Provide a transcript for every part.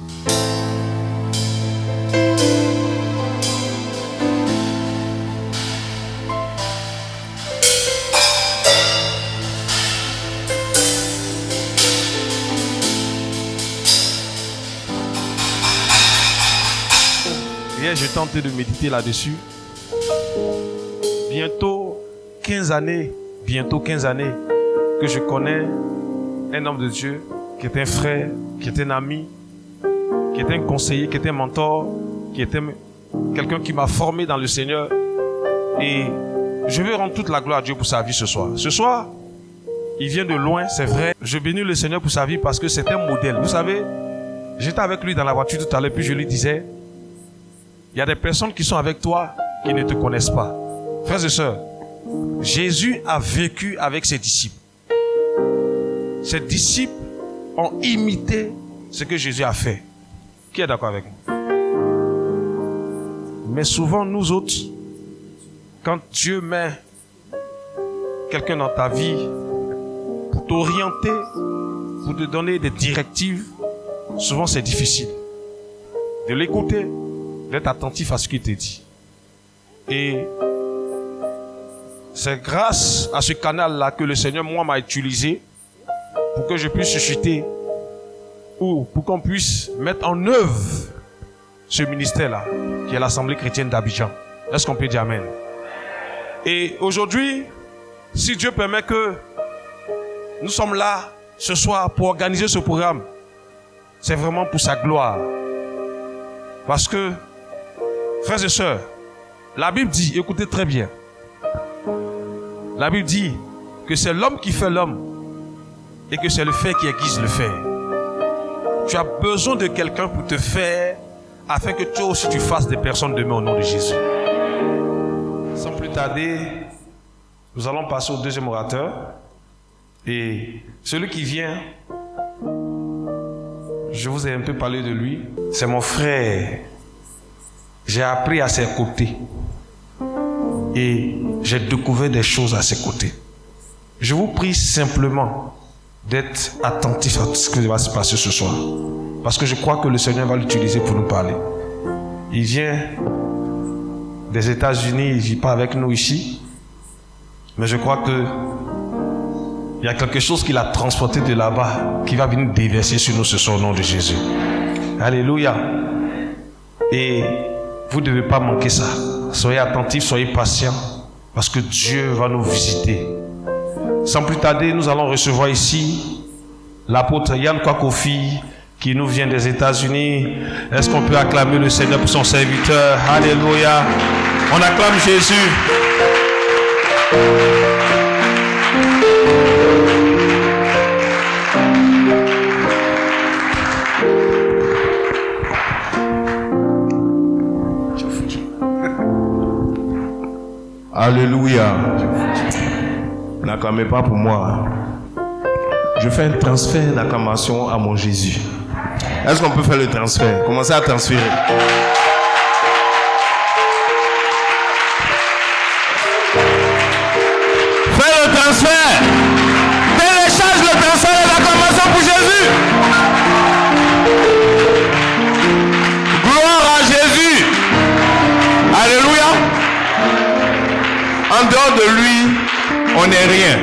Hier, je tentais de méditer là-dessus. Bientôt 15 années que je connais un homme de Dieu qui est un frère, qui est un ami, qui est un conseiller, qui est un mentor, qui est quelqu'un qui m'a formé dans le Seigneur. Et je veux rendre toute la gloire à Dieu pour sa vie ce soir. Ce soir, il vient de loin, c'est vrai. Je bénis le Seigneur pour sa vie parce que c'est un modèle. Vous savez, j'étais avec lui dans la voiture tout à l'heure, puis je lui disais, il y a des personnes qui sont avec toi qui ne te connaissent pas. Frères et sœurs, Jésus a vécu avec ses disciples. Ses disciples ont imité ce que Jésus a fait. Qui est d'accord avec moi? Mais souvent, nous autres, quand Dieu met quelqu'un dans ta vie pour t'orienter, pour te donner des directives, souvent c'est difficile de l'écouter, d'être attentif à ce qu'il te dit. Et c'est grâce à ce canal-là que le Seigneur, moi, m'a utilisé pour que je puisse susciter ou pour qu'on puisse mettre en œuvre ce ministère-là, qui est l'Assemblée chrétienne d'Abidjan. Est-ce qu'on peut dire Amen? Et aujourd'hui, si Dieu permet que nous sommes là ce soir pour organiser ce programme, c'est vraiment pour sa gloire. Parce que, frères et sœurs, la Bible dit, écoutez très bien, la Bible dit que c'est l'homme qui fait l'homme et que c'est le fait qui aiguise le fait. Tu as besoin de quelqu'un pour te faire afin que toi aussi tu fasses des personnes demain au nom de Jésus. Sans plus tarder, nous allons passer au deuxième orateur. Et celui qui vient, je vous ai un peu parlé de lui, c'est mon frère. J'ai appris à ses côtés et j'ai découvert des choses à ses côtés. Je vous prie simplement d'être attentif à ce qui va se passer ce soir, parce que je crois que le Seigneur va l'utiliser pour nous parler. Il vient des États-Unis, il ne vit pas avec nous ici, mais je crois que il y a quelque chose qu'il a transporté de là-bas qui va venir déverser sur nous ce soir au nom de Jésus. Alléluia. Et vous ne devez pas manquer ça. Soyez attentifs, soyez patients, parce que Dieu va nous visiter. Sans plus tarder, nous allons recevoir ici l'apôtre Yann Kwakofi qui nous vient des États-Unis. Est-ce qu'on peut acclamer le Seigneur pour son serviteur? Alléluia. On acclame Jésus. Alléluia. N'acclamez pas pour moi. Je fais un transfert d'acclamation à mon Jésus. Est-ce qu'on peut faire le transfert? Commencez à transférer. Fais le transfert. Télécharge le transfert d'acclamation pour Jésus. Gloire à Jésus. Alléluia. En dehors de lui, on n'est rien.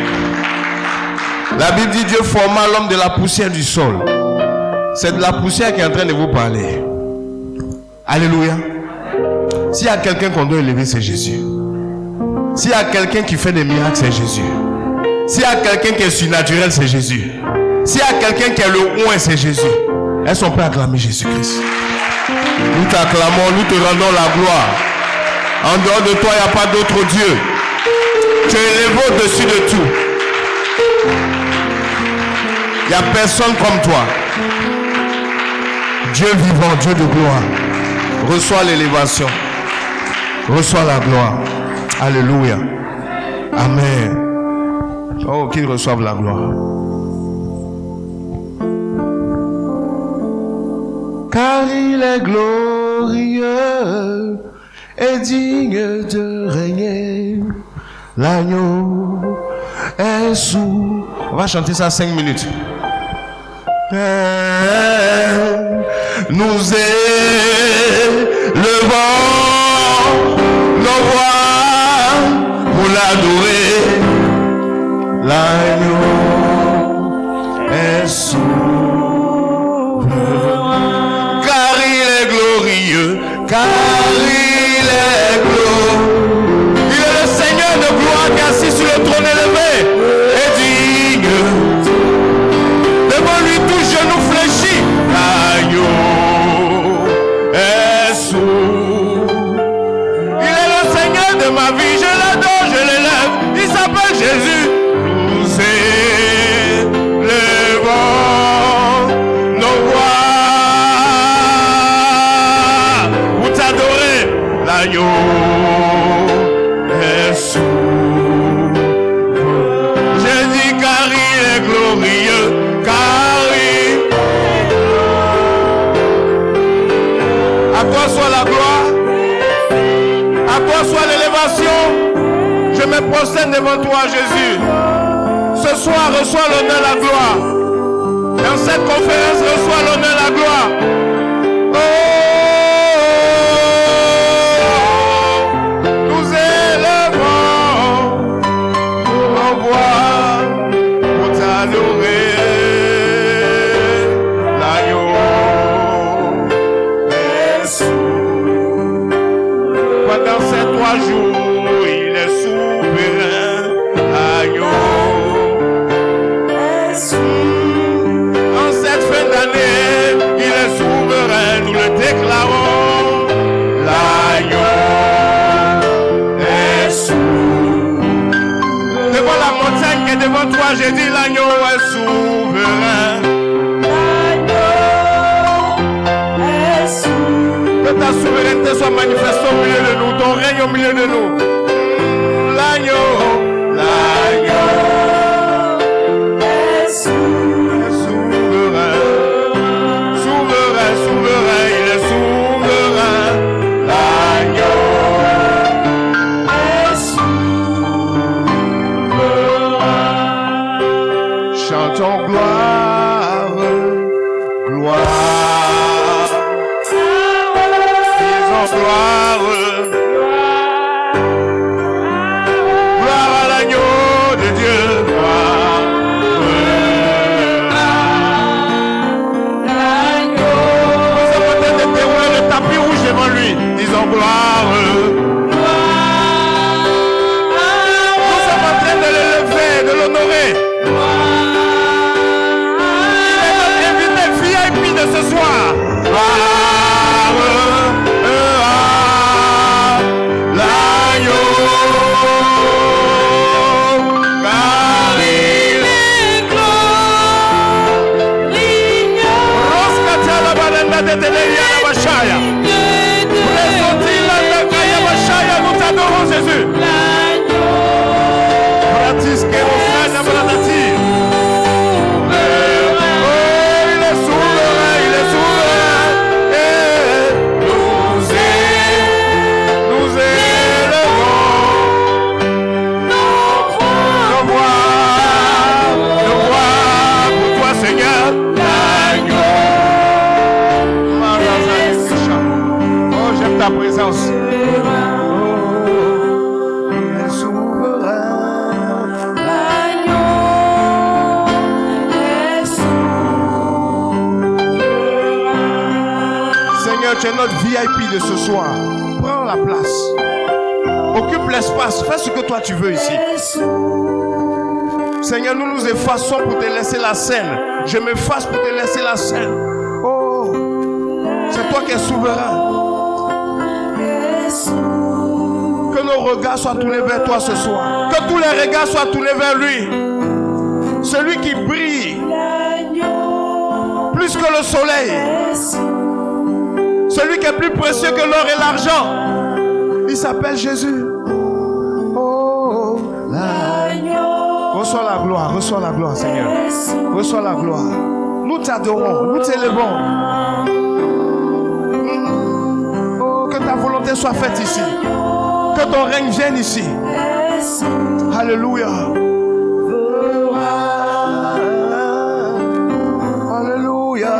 La Bible dit Dieu forma l'homme de la poussière du sol. C'est de la poussière qui est en train de vous parler. Alléluia. S'il y a quelqu'un qu'on doit élever, c'est Jésus. S'il y a quelqu'un qui fait des miracles, c'est Jésus. S'il y a quelqu'un qui est surnaturel, c'est Jésus. S'il y a quelqu'un qui est le oint, c'est Jésus. Est-ce qu'on peut acclamer Jésus-Christ? Nous t'acclamons, nous te rendons la gloire. En dehors de toi, il n'y a pas d'autre Dieu. Tu es élevé au-dessus de tout. Il n'y a personne comme toi. Dieu vivant, Dieu de gloire. Reçois l'élévation. Reçois la gloire. Alléluia. Amen. Oh, qu'ils reçoivent la gloire. Car il est glorieux et digne de régner. L'agneau est sous. On va chanter ça 5 minutes. Nous nous élevons nos voix pour l'adorer. L'agneau est souverain, car il est glorieux, car il est glorieux. Il est le Seigneur de gloire qui est assis sur le trône élevé et digne. Devant lui tout genou fléchit. L'agneau est souverain. Il est le Seigneur de ma vie, je l'adore, je l'élève. Il s'appelle Jésus. Nous élevons nos voix pour t'adorer. L'agneau est souverain. Je dis car il est glorieux, car il... À toi soit la gloire, à toi soit l'élévation. Je me prosterne devant toi, Jésus. Ce soir, reçois l'honneur, la gloire. Dans cette conférence, reçois l'honneur, la gloire. Oh, nous élevons nos voix pour t'adorer. L'agneau est souverain. Pendant ces 3 jours, il est souverain. L'agneau est souverain. En cette fin d'année, il est souverain. Nous le déclarons. L'agneau est souverain. Devant la montagne qui est devant toi, j'ai dit l'agneau est souverain. L'agneau est souverain. Que ta souveraineté soit manifestée au milieu de nous, ton règne au milieu de nous. L'agneau est souverain. Souverain, souverain, il est souverain. L'agneau est souverain. Chantons gloire, gloire. Disons gloire. Gloire à l'agneau de Dieu. Gloire. Nous sommes en train de dérouler le tapis rouge devant lui. Disons gloire. Nous sommes en train de l'élever, de l'honorer. Il est notre invité VIP de ce soir. Gloire. L'agneau. Car il est glorieux. Roskatia la balenda de Teleia la Bachaya. Présentez-la la Kaya Bachaya. Nous t'adorons, Jésus. Pratisque Rosana Bradati. Oh, il est souverain, il est souverain. Nous élevons nos voix pour toi, Seigneur. L'agneau. Oh, j'aime ta présence. Oh, il est souverain. Seigneur, tu es notre VIP de ce soir. Prends la place. Occupe l'espace. Fais ce que toi tu veux ici. Seigneur, nous nous effaçons pour te laisser la scène. Je m'efface pour te laisser la scène. Oh, c'est toi qui es souverain. Que nos regards soient tournés vers toi ce soir. Que tous les regards soient tournés vers lui. Celui qui brille plus que le soleil. Celui qui est plus précieux que l'or et l'argent. Il s'appelle Jésus. Oh, reçois la gloire, Seigneur. Reçois la gloire. Nous t'adorons, nous t'élevons. Oh, que ta volonté soit faite ici. Que ton règne vienne ici. Alléluia. Alléluia.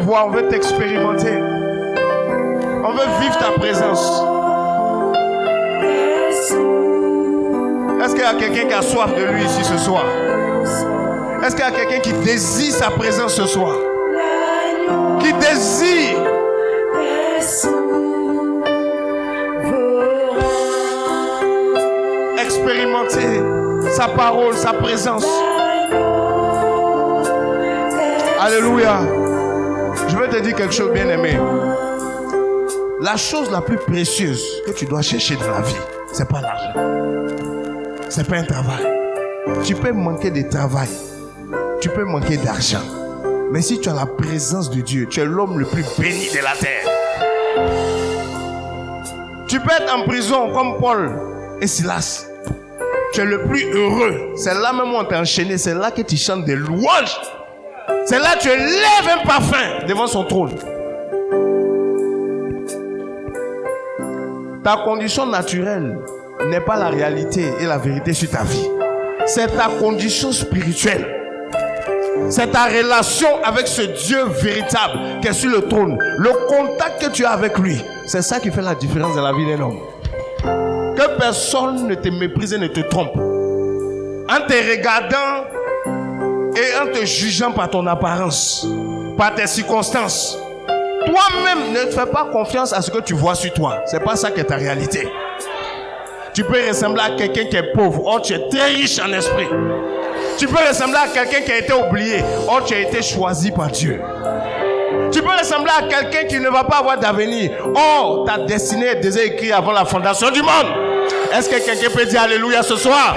voir, on veut t'expérimenter. On veut vivre ta présence. Est-ce qu'il y a quelqu'un qui a soif de lui ici ce soir? Est-ce qu'il y a quelqu'un qui désire sa présence ce soir? Qui désire expérimenter sa parole, sa présence. Alléluia. Je veux te dire quelque chose, bien aimé. La chose la plus précieuse que tu dois chercher dans la vie, c'est pas l'argent. C'est pas un travail. Tu peux manquer de travail. Tu peux manquer d'argent. Mais si tu as la présence de Dieu, tu es l'homme le plus béni de la terre. Tu peux être en prison comme Paul et Silas. Tu es le plus heureux. C'est là même où on t'a enchaîné. C'est là que tu chantes des louanges. C'est là que tu lèves un parfum devant son trône. Ta condition naturelle n'est pas la réalité et la vérité sur ta vie. C'est ta condition spirituelle. C'est ta relation avec ce Dieu véritable qui est sur le trône. Le contact que tu as avec lui, c'est ça qui fait la différence dans la vie d'un homme. Que personne ne te méprise et ne te trompe. En te regardant et en te jugeant par ton apparence, par tes circonstances, toi-même ne fais pas confiance à ce que tu vois sur toi. C'est pas ça qui est ta réalité. Tu peux ressembler à quelqu'un qui est pauvre. Or, tu es très riche en esprit. Tu peux ressembler à quelqu'un qui a été oublié. Or, tu as été choisi par Dieu. Tu peux ressembler à quelqu'un qui ne va pas avoir d'avenir. Or, ta destinée est déjà écrite avant la fondation du monde. Est-ce que quelqu'un peut dire Alléluia ce soir?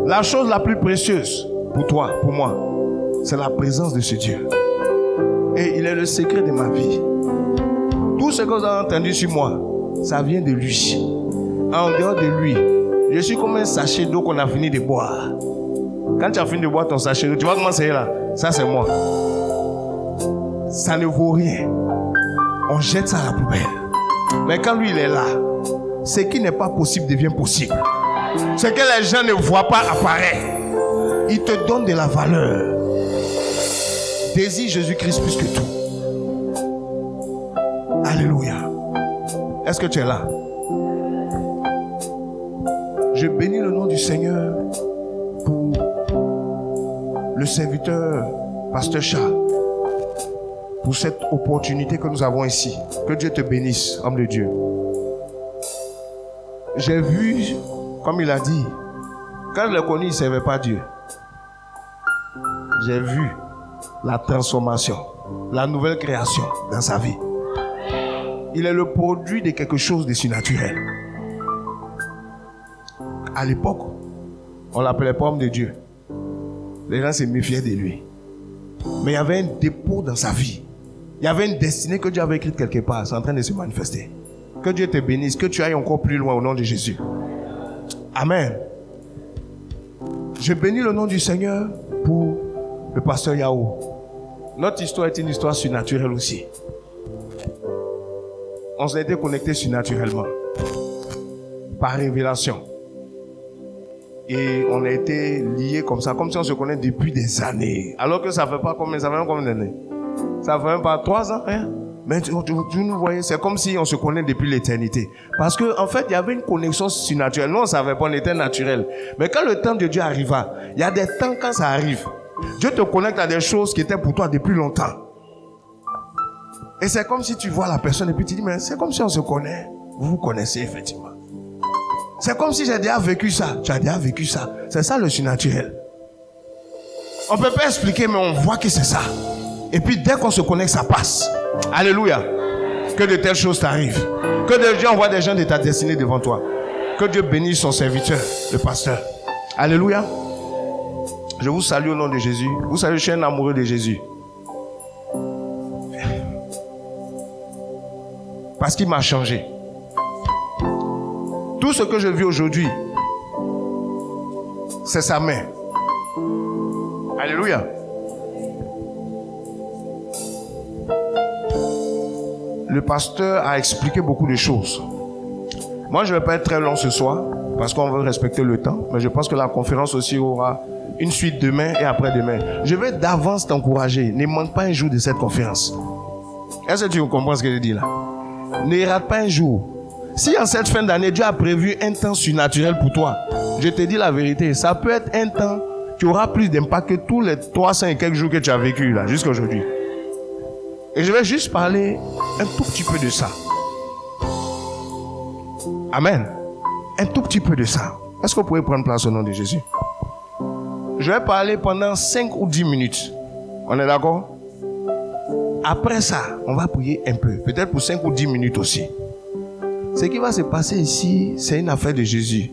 La chose la plus précieuse pour toi, pour moi, c'est la présence de ce Dieu. Et il est le secret de ma vie. Tout ce que vous avez entendu sur moi, ça vient de lui. En dehors de lui, je suis comme un sachet d'eau qu'on a fini de boire. Quand tu as fini de boire ton sachet d'eau, tu vois comment c'est là? Ça, c'est moi. Ça ne vaut rien. On jette ça à la poubelle. Mais quand lui, il est là, ce qui n'est pas possible devient possible. Ce que les gens ne voient pas apparaît. Il te donne de la valeur. Désire Jésus-Christ plus que tout. Alléluia. Est-ce que tu es là? Je bénis le nom du Seigneur pour le serviteur Pasteur Charles, pour cette opportunité que nous avons ici. Que Dieu te bénisse, homme de Dieu. J'ai vu, comme il a dit, quand je l'ai connu, il ne servait pas Dieu. J'ai vu la transformation, la nouvelle création dans sa vie. Il est le produit de quelque chose de surnaturel. À l'époque, on l'appelait pas homme de Dieu. Les gens se méfiaient de lui. Mais il y avait un dépôt dans sa vie. Il y avait une destinée que Dieu avait écrite quelque part. C'est en train de se manifester. Que Dieu te bénisse. Que tu ailles encore plus loin au nom de Jésus. Amen. Je bénis le nom du Seigneur pour le pasteur Yao. Notre histoire est une histoire surnaturelle aussi. On s'est été connectés surnaturellement. Par révélation. Et on a été liés comme ça, comme si on se connaît depuis des années. Alors que ça fait pas combien, ça fait combien d'années? Ça fait même pas 3 ans, hein? Mais tu nous voyez, c'est comme si on se connaît depuis l'éternité. Parce que, en fait, il y avait une connexion surnaturelle. Nous, on savait pas, on était naturel. Mais quand le temps de Dieu arriva, il y a des temps quand ça arrive. Dieu te connecte à des choses qui étaient pour toi depuis longtemps. Et c'est comme si tu vois la personne et puis tu dis, mais c'est comme si on se connaît. Vous vous connaissez effectivement. C'est comme si j'ai déjà vécu ça. Tu as déjà vécu ça. C'est ça le surnaturel. On ne peut pas expliquer, mais on voit que c'est ça. Et puis dès qu'on se connecte, ça passe. Alléluia. Que de telles choses t'arrivent. Que Dieu envoie des gens de ta destinée devant toi. Que Dieu bénisse son serviteur, le pasteur. Alléluia. Je vous salue au nom de Jésus. Vous savez, je suis un amoureux de Jésus. Parce qu'il m'a changé. Tout ce que je vis aujourd'hui, c'est sa main. Alléluia. Le pasteur a expliqué beaucoup de choses. Moi, je ne vais pas être très long ce soir, parce qu'on veut respecter le temps, mais je pense que la conférence aussi aura une suite demain et après-demain. Je vais d'avance t'encourager. Ne manque pas un jour de cette conférence. Est-ce que tu comprends ce que je dis là? Ne rate pas un jour. Si en cette fin d'année, Dieu a prévu un temps surnaturel pour toi, je te dis la vérité, ça peut être un temps qui aura plus d'impact que tous les 300 et quelques jours que tu as vécu là, jusqu'à aujourd'hui. Et je vais juste parler un tout petit peu de ça. Amen. Un tout petit peu de ça. Est-ce que vous pouvez prendre place au nom de Jésus? Je vais parler pendant 5 ou 10 minutes. On est d'accord? Après ça, on va prier un peu. Peut-être pour 5 ou 10 minutes aussi. Ce qui va se passer ici, c'est une affaire de Jésus.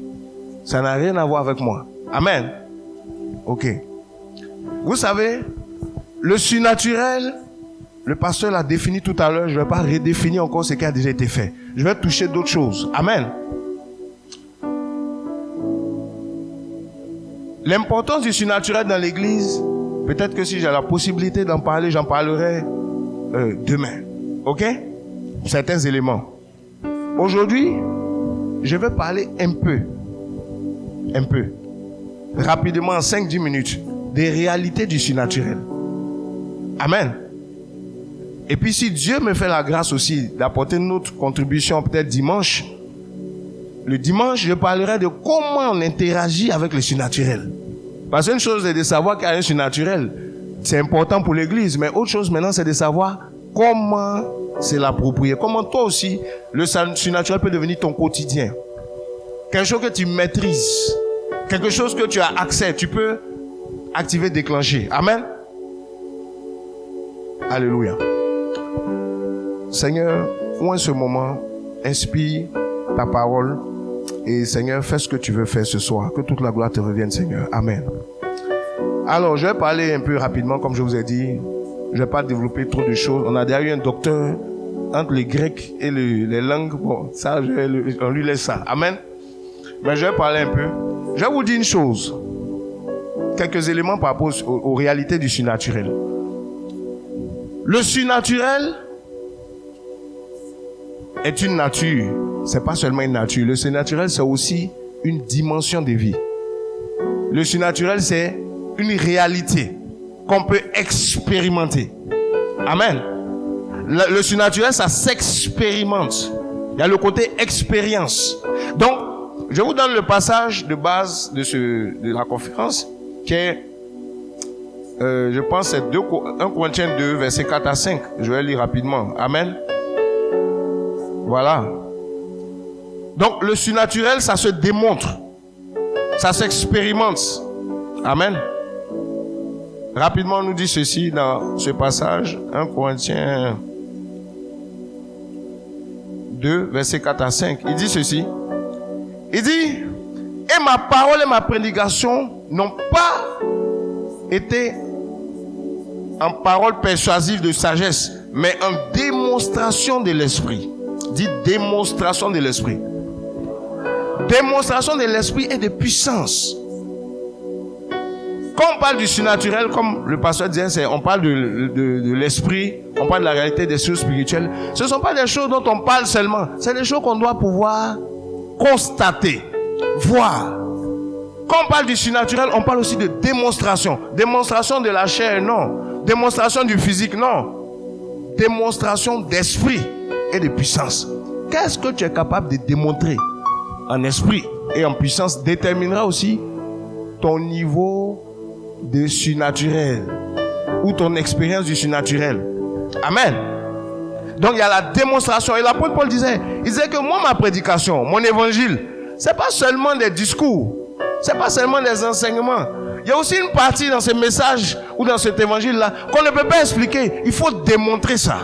Ça n'a rien à voir avec moi. Amen. Ok. Vous savez, le surnaturel, le pasteur l'a défini tout à l'heure. Je ne vais pas redéfinir encore ce qui a déjà été fait. Je vais toucher d'autres choses. Amen. L'importance du surnaturel dans l'église, peut-être que si j'ai la possibilité d'en parler, j'en parlerai demain. Ok? Certains éléments. Aujourd'hui, je vais parler un peu, rapidement, en 5-10 minutes, des réalités du surnaturel. Amen. Et puis si Dieu me fait la grâce aussi d'apporter notre contribution peut-être dimanche, le dimanche, je parlerai de comment on interagit avec le surnaturel. Parce qu'une chose est de savoir qu'il y a un surnaturel, c'est important pour l'église, mais autre chose maintenant, c'est de savoir comment c'est l'approprier. Comment toi aussi, le surnaturel peut devenir ton quotidien. Quelque chose que tu maîtrises. Quelque chose que tu as accès. Tu peux activer, déclencher. Amen. Alléluia. Seigneur, en ce moment, inspire ta parole. Et Seigneur, fais ce que tu veux faire ce soir. Que toute la gloire te revienne, Seigneur. Amen. Alors, je vais parler un peu rapidement, comme je vous ai dit. Je ne vais pas développer trop de choses. On a déjà eu un docteur entre les Grecs et les langues. Bon, ça, on lui laisse ça. Amen. Mais je vais parler un peu. Je vais vous dire une chose. Quelques éléments par rapport aux réalités du surnaturel. Le surnaturel est une nature. Ce n'est pas seulement une nature. Le surnaturel, c'est aussi une dimension de vie. Le surnaturel, c'est une réalité qu'on peut expérimenter. Amen. Le surnaturel, ça s'expérimente. Il y a le côté expérience. Donc, je vous donne le passage de base de la conférence, qui est, je pense, c'est 1 Corinthiens 2, versets 4 à 5. Je vais lire rapidement. Amen. Voilà. Donc, le surnaturel, ça se démontre. Ça s'expérimente. Amen. Rapidement, on nous dit ceci dans ce passage, 1 Corinthiens 2, versets 4 à 5. Il dit ceci. Il dit, et ma parole et ma prédication n'ont pas été en parole persuasive de sagesse, mais en démonstration de l'esprit. Dit démonstration de l'esprit. Démonstration de l'esprit et de puissance. Quand on parle du surnaturel, comme le pasteur disait, on parle de l'esprit, on parle de la réalité des choses spirituelles. Ce ne sont pas des choses dont on parle seulement. C'est des choses qu'on doit pouvoir constater, voir. Quand on parle du surnaturel, on parle aussi de démonstration. Démonstration de la chair, non. Démonstration du physique, non. Démonstration d'esprit et de puissance. Qu'est-ce que tu es capable de démontrer en esprit et en puissance déterminera aussi ton niveau de surnaturel ou ton expérience du surnaturel. Amen. Donc il y a la démonstration. Et l'apôtre Paul disait que moi, ma prédication, mon évangile, c'est pas seulement des discours, c'est pas seulement des enseignements. Il y a aussi une partie dans ce message ou dans cet évangile-là qu'on ne peut pas expliquer. Il faut démontrer ça.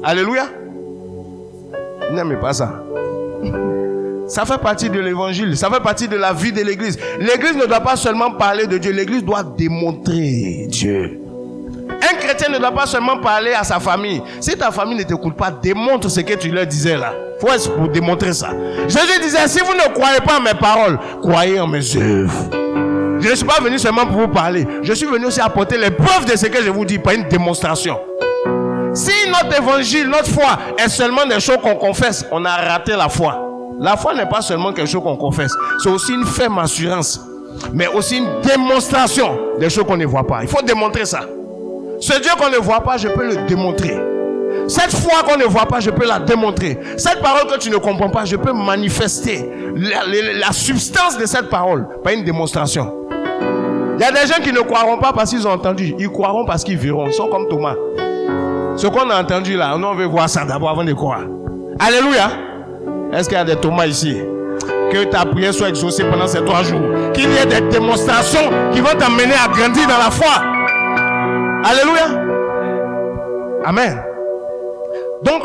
Alléluia. N'aimez pas ça. Ça fait partie de l'évangile, ça fait partie de la vie de l'église. L'église ne doit pas seulement parler de Dieu, l'église doit démontrer Dieu. Un chrétien ne doit pas seulement parler à sa famille. Si ta famille ne t'écoute pas, démontre ce que tu leur disais là. Il faut être pour démontrer ça. Jésus disait, si vous ne croyez pas en mes paroles, croyez en mes œuvres. Je ne suis pas venu seulement pour vous parler. Je suis venu aussi apporter les preuves de ce que je vous dis, pas une démonstration. Si notre évangile, notre foi est seulement des choses qu'on confesse, on a raté la foi. La foi n'est pas seulement quelque chose qu'on confesse, c'est aussi une ferme assurance mais aussi une démonstration des choses qu'on ne voit pas. Il faut démontrer ça. Ce Dieu qu'on ne voit pas, je peux le démontrer. Cette foi qu'on ne voit pas, je peux la démontrer. Cette parole que tu ne comprends pas, je peux manifester la substance de cette parole par une démonstration. Il y a des gens qui ne croiront pas parce qu'ils ont entendu. Ils croiront parce qu'ils verront. Ils sont comme Thomas. Ce qu'on a entendu là, on veut voir ça d'abord avant de croire. Alléluia. Est-ce qu'il y a des Thomas ici? Que ta prière soit exaucée pendant ces 3 jours. Qu'il y ait des démonstrations qui vont t'amener à grandir dans la foi. Alléluia. Amen. Donc,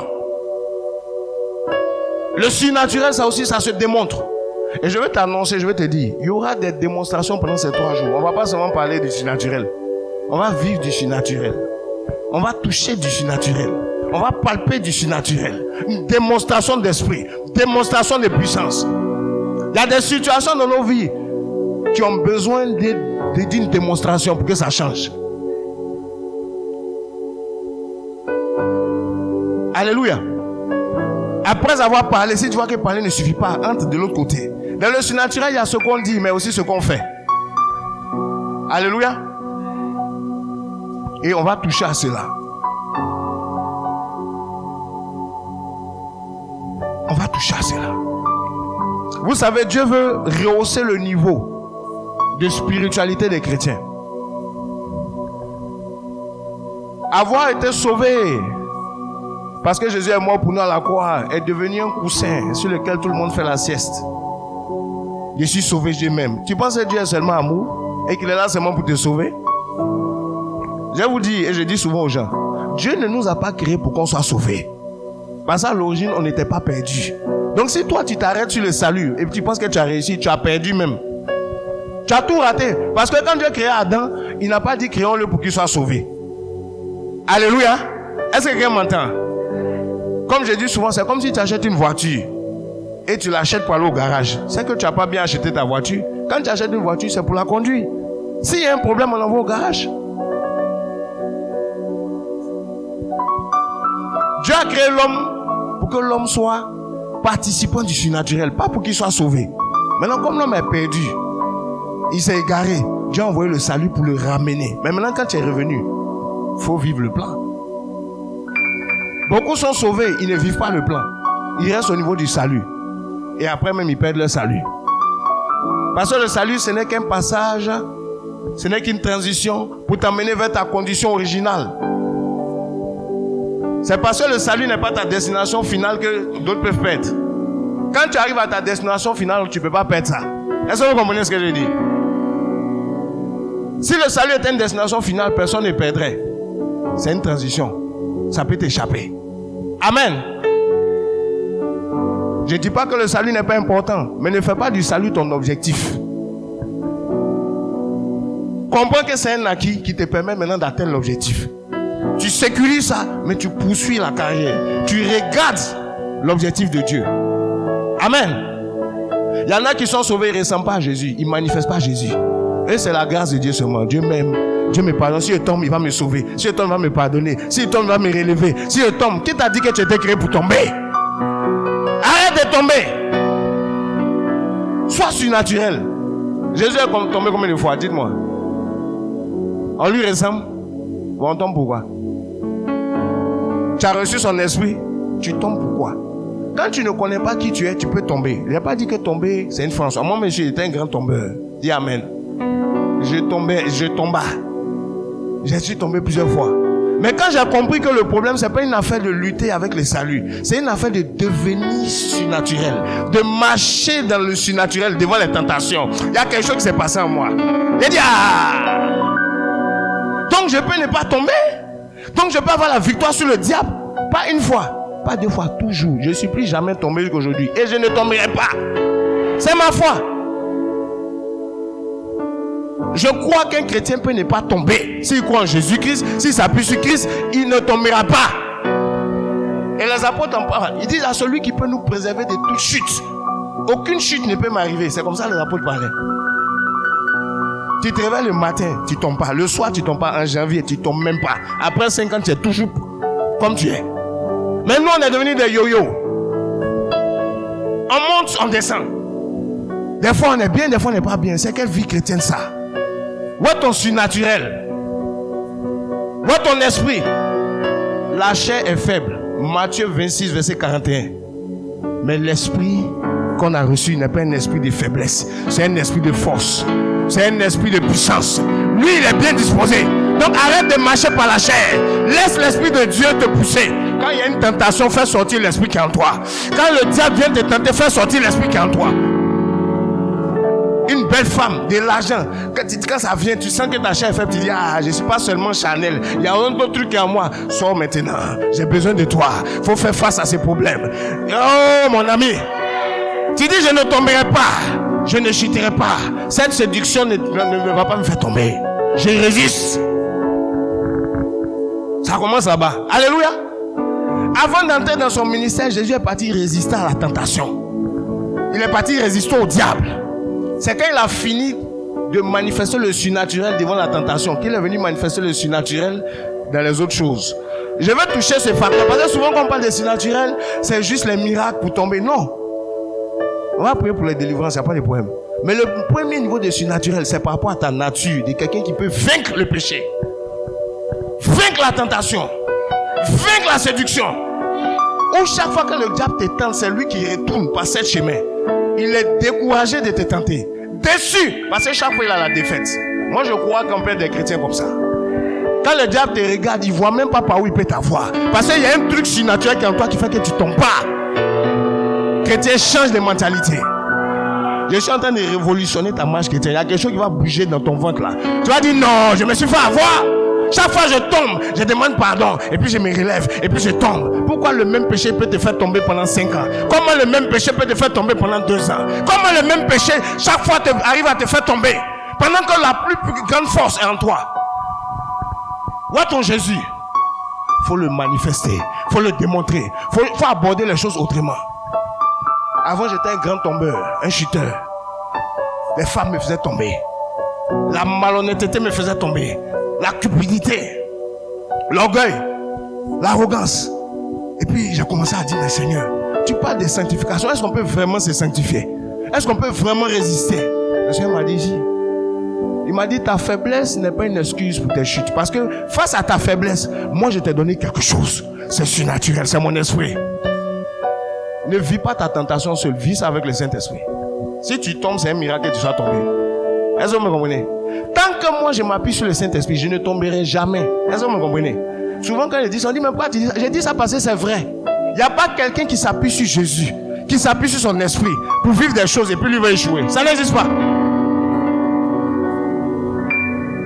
le surnaturel, ça aussi, ça se démontre. Et je vais t'annoncer, je vais te dire, il y aura des démonstrations pendant ces 3 jours. On ne va pas seulement parler du surnaturel. On va vivre du surnaturel. On va toucher du surnaturel. On va palper du surnaturel. Une démonstration d'esprit. Démonstration de puissance. Il y a des situations dans nos vies qui ont besoin d'une démonstration pour que ça change. Alléluia. Après avoir parlé, si tu vois que parler ne suffit pas, entre de l'autre côté. Dans le surnaturel, il y a ce qu'on dit, mais aussi ce qu'on fait. Alléluia. Et on va toucher à cela. On va toucher à cela. Vous savez, Dieu veut rehausser le niveau de spiritualité des chrétiens. Avoir été sauvé, parce que Jésus est mort pour nous à la croix, est devenu un coussin sur lequel tout le monde fait la sieste. Je suis sauvé, Dieu m'aime. Tu penses que Dieu est seulement amour et qu'il est là seulement pour te sauver? Je vous dis, et je dis souvent aux gens, Dieu ne nous a pas créés pour qu'on soit sauvés. Parce qu'à l'origine, on n'était pas perdus. Donc si toi, tu t'arrêtes sur le salut et tu penses que tu as réussi, tu as perdu même. Tu as tout raté. Parce que quand Dieu a créé Adam, il n'a pas dit créons-le pour qu'il soit sauvé. Alléluia. Est-ce que quelqu'un m'entend? Comme je dis souvent, c'est comme si tu achètes une voiture et tu l'achètes pour aller au garage. C'est que tu n'as pas bien acheté ta voiture. Quand tu achètes une voiture, c'est pour la conduire. S'il y a un problème, on l'envoie au garage. Dieu a créé l'homme pour que l'homme soit participant du surnaturel, pas pour qu'il soit sauvé. Maintenant, comme l'homme est perdu, il s'est égaré, Dieu a envoyé le salut pour le ramener. Mais maintenant, quand tu es revenu, il faut vivre le plan. Beaucoup sont sauvés, ils ne vivent pas le plan. Ils restent au niveau du salut. Et après même, ils perdent leur salut. Parce que le salut, ce n'est qu'un passage, ce n'est qu'une transition pour t'amener vers ta condition originale. C'est parce que le salut n'est pas ta destination finale que d'autres peuvent perdre. Quand tu arrives à ta destination finale, tu ne peux pas perdre ça. Est-ce que vous comprenez ce que je dis? Si le salut était une destination finale, personne ne perdrait. C'est une transition. Ça peut t'échapper. Amen. Je ne dis pas que le salut n'est pas important, mais ne fais pas du salut ton objectif. Comprends que c'est un acquis qui te permet maintenant d'atteindre l'objectif. Tu sécurises ça, mais tu poursuis la carrière. Tu regardes l'objectif de Dieu. Amen. Il y en a qui sont sauvés, ils ne ressemblent pas à Jésus. Ils ne manifestent pas Jésus. Et c'est la grâce de Dieu seulement. Dieu m'aime. Dieu me pardonne. Si je tombe, il va me sauver. Si je tombe, il va me pardonner. Si je tombe, il va me relever. Si je tombe, qui t'a dit que tu étais créé pour tomber? Arrête de tomber. Sois surnaturel. Jésus est tombé combien de fois? Dites-moi. On lui ressemble. Bon, on tombe pourquoi? Tu as reçu son esprit, tu tombes pourquoi? Quand tu ne connais pas qui tu es, tu peux tomber. Il n'a pas dit que tomber, c'est une France. Moi, monsieur, j'étais un grand tombeur. Dis Amen. Je tomba. Je suis tombé plusieurs fois. Mais quand j'ai compris que le problème, ce n'est pas une affaire de lutter avec le salut. C'est une affaire de devenir surnaturel. De marcher dans le surnaturel devant les tentations. Il y a quelque chose qui s'est passé en moi. J'ai dit, ah! Donc je peux ne pas tomber. Donc je peux avoir la victoire sur le diable. Pas une fois, pas 2 fois, toujours. Je ne suis plus jamais tombé jusqu'aujourd'hui. Et je ne tomberai pas. C'est ma foi. Je crois qu'un chrétien peut ne pas tomber. S'il croit en Jésus-Christ, s'il s'appuie sur Christ, il ne tombera pas. Et les apôtres en parlent. Ils disent à celui qui peut nous préserver de toute chute. Aucune chute ne peut m'arriver. C'est comme ça que les apôtres parlaient. Tu te réveilles le matin, tu ne tombes pas. Le soir, tu ne tombes pas. En janvier, tu ne tombes même pas. Après 5 ans, tu es toujours comme tu es. Maintenant, on est devenus des yo-yo. On monte, on descend. Des fois on est bien, des fois on n'est pas bien. C'est quelle vie chrétienne ça? Où est ton surnaturel? Où est ton esprit? La chair est faible. Matthieu 26, verset 41. Mais l'esprit qu'on a reçu n'est pas un esprit de faiblesse. C'est un esprit de force. C'est un esprit de puissance. Lui, il est bien disposé. Donc arrête de marcher par la chair. Laisse l'esprit de Dieu te pousser. Quand il y a une tentation, fais sortir l'esprit qui est en toi. Quand le diable vient te tenter, fais sortir l'esprit qui est en toi. Une belle femme, de l'argent. Quand ça vient, tu sens que ta chair est faible. Tu dis, ah, je ne suis pas seulement Chanel. Il y a un autre truc en moi. Sors maintenant. J'ai besoin de toi. Il faut faire face à ces problèmes. Oh, mon ami. Tu dis, je ne tomberai pas. Je ne chuterai pas. Cette séduction ne va pas me faire tomber. Je résiste. Ça commence là-bas. Alléluia. Avant d'entrer dans son ministère, Jésus est parti résister à la tentation. Il est parti résister au diable. C'est quand il a fini de manifester le surnaturel devant la tentation qu'il est venu manifester le surnaturel dans les autres choses. Je vais toucher ce facteur. Parce que souvent quand on parle de surnaturel, c'est juste les miracles pour tomber. Non. On va prier pour les délivrances, il n'y a pas de problème. Mais le premier niveau de surnaturel, c'est par rapport à ta nature, de quelqu'un qui peut vaincre le péché, vaincre la tentation, vaincre la séduction. Ou chaque fois que le diable te tente, c'est lui qui retourne par ce chemin. Il est découragé de te tenter, déçu, parce que chaque fois il a la défaite. Moi je crois qu'on peut être des chrétiens comme ça. Quand le diable te regarde, il ne voit même pas par où il peut t'avoir. Parce qu'il y a un truc surnaturel qui est en toi qui fait que tu ne tombes pas. Chrétien, change de mentalité. Je suis en train de révolutionner ta marche chrétienne. Il y a quelque chose qui va bouger dans ton ventre là. Tu vas dire non, je me suis fait avoir. Chaque fois je tombe, je demande pardon. Et puis je me relève. Et puis je tombe. Pourquoi le même péché peut te faire tomber pendant 5 ans? Comment le même péché peut te faire tomber pendant 2 ans? Comment le même péché chaque fois arrive à te faire tomber? Pendant que la plus grande force est en toi. Où est ton Jésus? Il faut le manifester. Il faut le démontrer. Il faut aborder les choses autrement. Avant, j'étais un grand tombeur, un chuteur. Les femmes me faisaient tomber. La malhonnêteté me faisait tomber. La cupidité, l'orgueil, l'arrogance. Et puis, j'ai commencé à dire, mais Seigneur, tu parles de sanctification. Est-ce qu'on peut vraiment se sanctifier? Est-ce qu'on peut vraiment résister? Le Seigneur m'a dit, il m'a dit, ta faiblesse n'est pas une excuse pour tes chutes. Parce que face à ta faiblesse, moi, je t'ai donné quelque chose. C'est surnaturel, c'est mon esprit. Ne vis pas ta tentation seul, vis avec le Saint-Esprit. Si tu tombes, c'est un miracle que tu sois tombé. Est-ce que vous me comprenez? Tant que moi je m'appuie sur le Saint-Esprit, je ne tomberai jamais. Est-ce que vous me comprenez? Souvent quand ils disent, on dit, mais pourquoi tu dis ça? J'ai dit ça parce que c'est vrai. Il n'y a pas quelqu'un qui s'appuie sur Jésus, qui s'appuie sur son esprit pour vivre des choses et puis lui va échouer. Ça n'existe pas.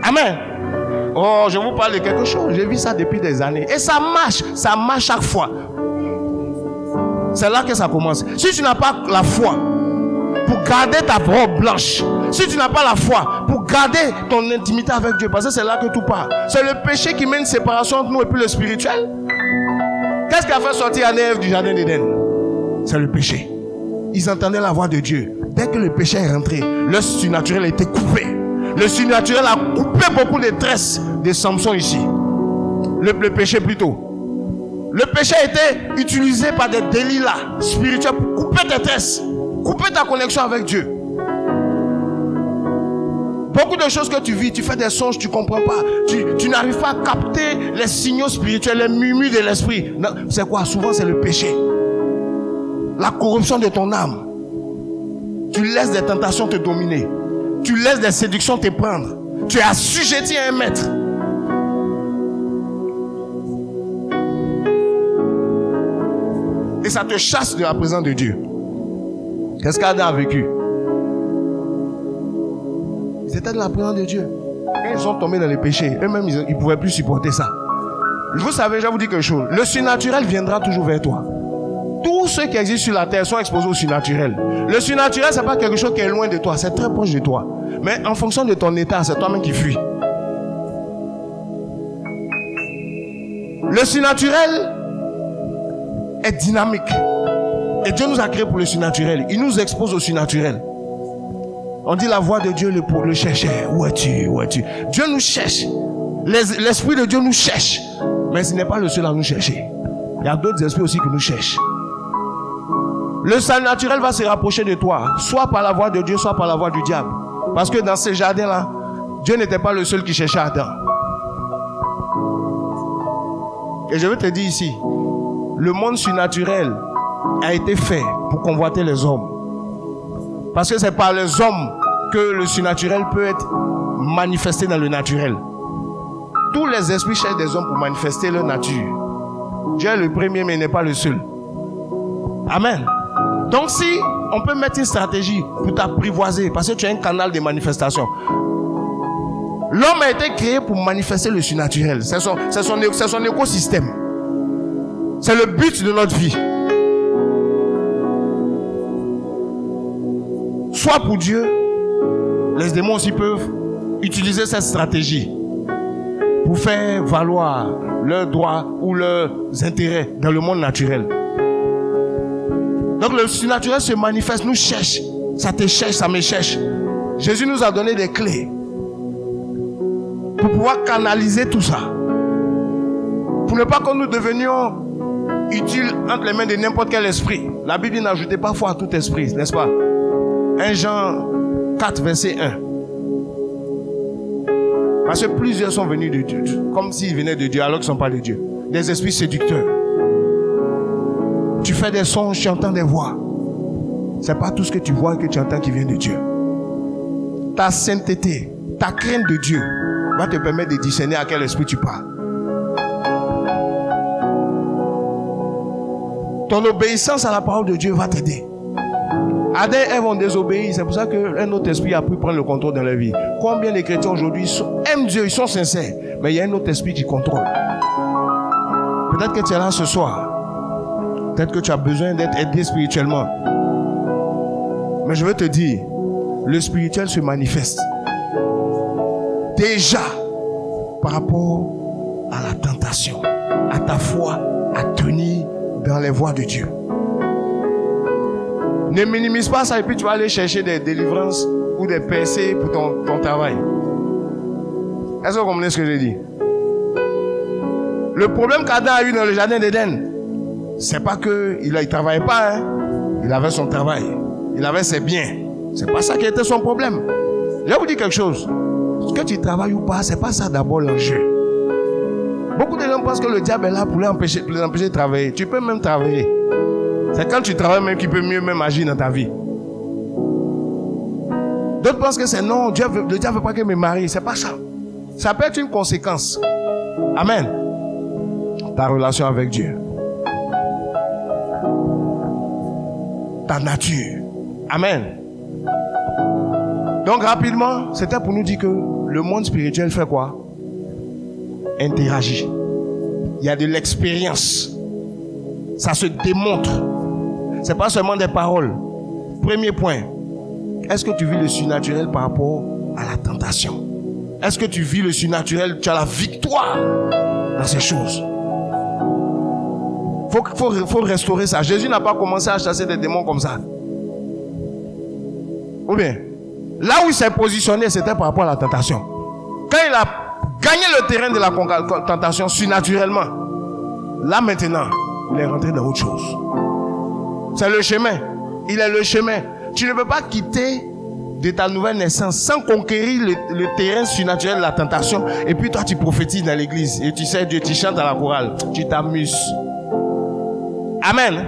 Amen. Oh, je vous parle de quelque chose. J'ai vu ça depuis des années. Et ça marche chaque fois. C'est là que ça commence. Si tu n'as pas la foi pour garder ta robe blanche, si tu n'as pas la foi pour garder ton intimité avec Dieu, parce que c'est là que tout part. C'est le péché qui met une séparation entre nous et puis le spirituel. Qu'est-ce qui a fait sortir Adam et Ève du jardin d'Éden? C'est le péché. Ils entendaient la voix de Dieu. Dès que le péché est rentré, le surnaturel a été coupé. Le surnaturel a coupé beaucoup de tresses de Samson ici. Le péché plutôt. Le péché a été utilisé par des délits spirituels pour couper tes tresses, couper ta connexion avec Dieu. Beaucoup de choses que tu vis, tu fais des songes, tu ne comprends pas. Tu n'arrives pas à capter les signaux spirituels, les murmures de l'esprit. C'est quoi? Souvent c'est le péché. La corruption de ton âme. Tu laisses des tentations te dominer. Tu laisses des séductions te prendre. Tu es assujetti à un maître. Et ça te chasse de la présence de Dieu. Qu'est-ce qu'Adam a vécu? Ils étaient dans la présence de Dieu. Quand ils sont tombés dans les péchés, eux-mêmes, ils ne pouvaient plus supporter ça. Vous savez, je vais vous dire quelque chose. Le surnaturel viendra toujours vers toi. Tous ceux qui existent sur la terre sont exposés au surnaturel. Le surnaturel, ce n'est pas quelque chose qui est loin de toi. C'est très proche de toi. Mais en fonction de ton état, c'est toi-même qui fuis. Le surnaturel est dynamique. Et Dieu nous a créés pour le surnaturel. Il nous expose au surnaturel. On dit la voix de Dieu le cherchait. Où es-tu? Où es-tu? Dieu nous cherche. L'esprit de Dieu nous cherche. Mais ce n'est pas le seul à nous chercher. Il y a d'autres esprits aussi qui nous cherchent. Le surnaturel va se rapprocher de toi, soit par la voie de Dieu, soit par la voie du diable. Parce que dans ces jardins-là, Dieu n'était pas le seul qui cherchait Adam. Et je veux te dire ici, le monde surnaturel a été fait pour convoiter les hommes. Parce que c'est par les hommes que le surnaturel peut être manifesté dans le naturel. Tous les esprits cherchent des hommes pour manifester leur nature. Dieu est le premier, mais il n'est pas le seul. Amen. Donc si on peut mettre une stratégie pour t'apprivoiser, parce que tu as un canal de manifestation. L'homme a été créé pour manifester le surnaturel. C'est son écosystème. C'est le but de notre vie. Soit pour Dieu, les démons aussi peuvent utiliser cette stratégie pour faire valoir leurs droits ou leurs intérêts dans le monde naturel. Donc le surnaturel se manifeste, nous cherche. Ça te cherche, ça me cherche. Jésus nous a donné des clés pour pouvoir canaliser tout ça. Pour ne pas que nous devenions utiles entre les mains de n'importe quel esprit. La Bible n'ajoutez pas foi à tout esprit, n'est-ce pas? 1 Jean 4, verset 1. Parce que plusieurs sont venus de Dieu, comme s'ils venaient de Dieu alors qu'ils ne sont pas de Dieu. Des esprits séducteurs. Tu fais des sons, tu entends des voix. Ce n'est pas tout ce que tu vois et que tu entends qui vient de Dieu. Ta sainteté, ta crainte de Dieu va te permettre de discerner à quel esprit tu parles. Ton obéissance à la parole de Dieu va t'aider. Adam et Ève ont désobéi. C'est pour ça qu'un autre esprit a pu prendre le contrôle dans leur vie. Combien de chrétiens aujourd'hui aiment Dieu, ils sont sincères, mais il y a un autre esprit qui contrôle. Peut-être que tu es là ce soir. Peut-être que tu as besoin d'être aidé spirituellement. Mais je veux te dire, le spirituel se manifeste déjà par rapport à la tentation, à ta foi, à tenir dans les voies de Dieu. Ne minimise pas ça et puis tu vas aller chercher des délivrances ou des percées pour ton travail. Est-ce que vous comprenez ce que je dis? Le problème qu'Adam a eu dans le jardin d'Éden, c'est pas qu'il ne travaillait pas, hein. Il avait son travail, il avait ses biens. C'est pas ça qui était son problème. Je vais vous dire quelque chose. Que tu travailles ou pas, c'est pas ça d'abord l'enjeu. Beaucoup de gens pensent que le diable est là pour les empêcher de travailler. Tu peux même travailler. C'est quand tu travailles même qu'il peut mieux même agir dans ta vie. D'autres pensent que c'est non, le diable ne veut pas que je me marie. C'est pas ça. Ça peut être une conséquence. Amen. Ta relation avec Dieu. Ta nature. Amen. Donc rapidement, c'était pour nous dire que le monde spirituel fait quoi? Interagit. Il y a de l'expérience. Ça se démontre. C'est pas seulement des paroles. Premier point. Est-ce que tu vis le surnaturel par rapport à la tentation? Est-ce que tu vis le surnaturel? Tu as la victoire dans ces choses. Faut restaurer ça. Jésus n'a pas commencé à chasser des démons comme ça. Ou bien, là où il s'est positionné, c'était par rapport à la tentation. Quand il a gagné le terrain de la tentation surnaturellement, là maintenant, il est rentré dans autre chose. C'est le chemin. Il est le chemin. Tu ne peux pas quitter de ta nouvelle naissance sans conquérir le terrain surnaturel de la tentation. Et puis toi, tu prophétises dans l'église. Et tu sais Dieu, tu chantes à la chorale. Tu t'amuses. Amen.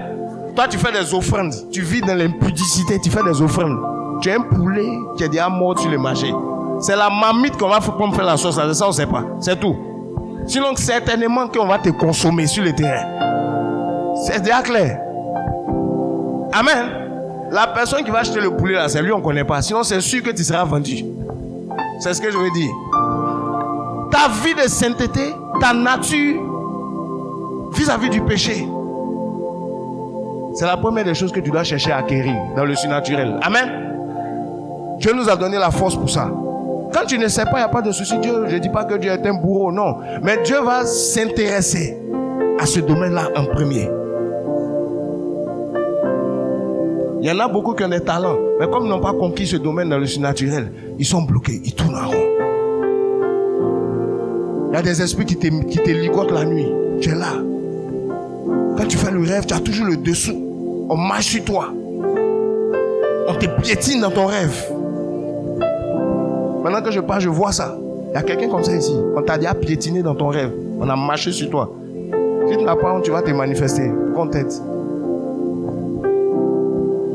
Toi, tu fais des offrandes. Tu vis dans l'impudicité. Tu fais des offrandes. Tu as un poulet qui est déjà mort sur le marché. C'est la marmite qu'on va faire pour faire la sauce. Ça, on ne sait pas. C'est tout. Sinon, certainement qu'on va te consommer sur le terrain. C'est déjà clair. Amen. La personne qui va acheter le poulet là, c'est lui, on ne connaît pas. Sinon, c'est sûr que tu seras vendu. C'est ce que je veux dire. Ta vie de sainteté, ta nature vis-à-vis du péché, c'est la première des choses que tu dois chercher à acquérir dans le surnaturel. Amen. Dieu nous a donné la force pour ça. Quand tu ne sais pas, il n'y a pas de souci. Dieu, je ne dis pas que Dieu est un bourreau, non. Mais Dieu va s'intéresser à ce domaine-là en premier. Il y en a beaucoup qui ont des talents, mais comme ils n'ont pas conquis ce domaine dans le surnaturel, ils sont bloqués, ils tournent en rond. Il y a des esprits qui te ligotent la nuit. Tu es là. Quand tu fais le rêve, tu as toujours le dessous. On marche sur toi. On te piétine dans ton rêve. Maintenant que je parle, je vois ça. Il y a quelqu'un comme ça ici. On t'a déjà piétiné dans ton rêve. On a marché sur toi. Si tu n'as pas honte, tu vas te manifester. Qu'on t'aide.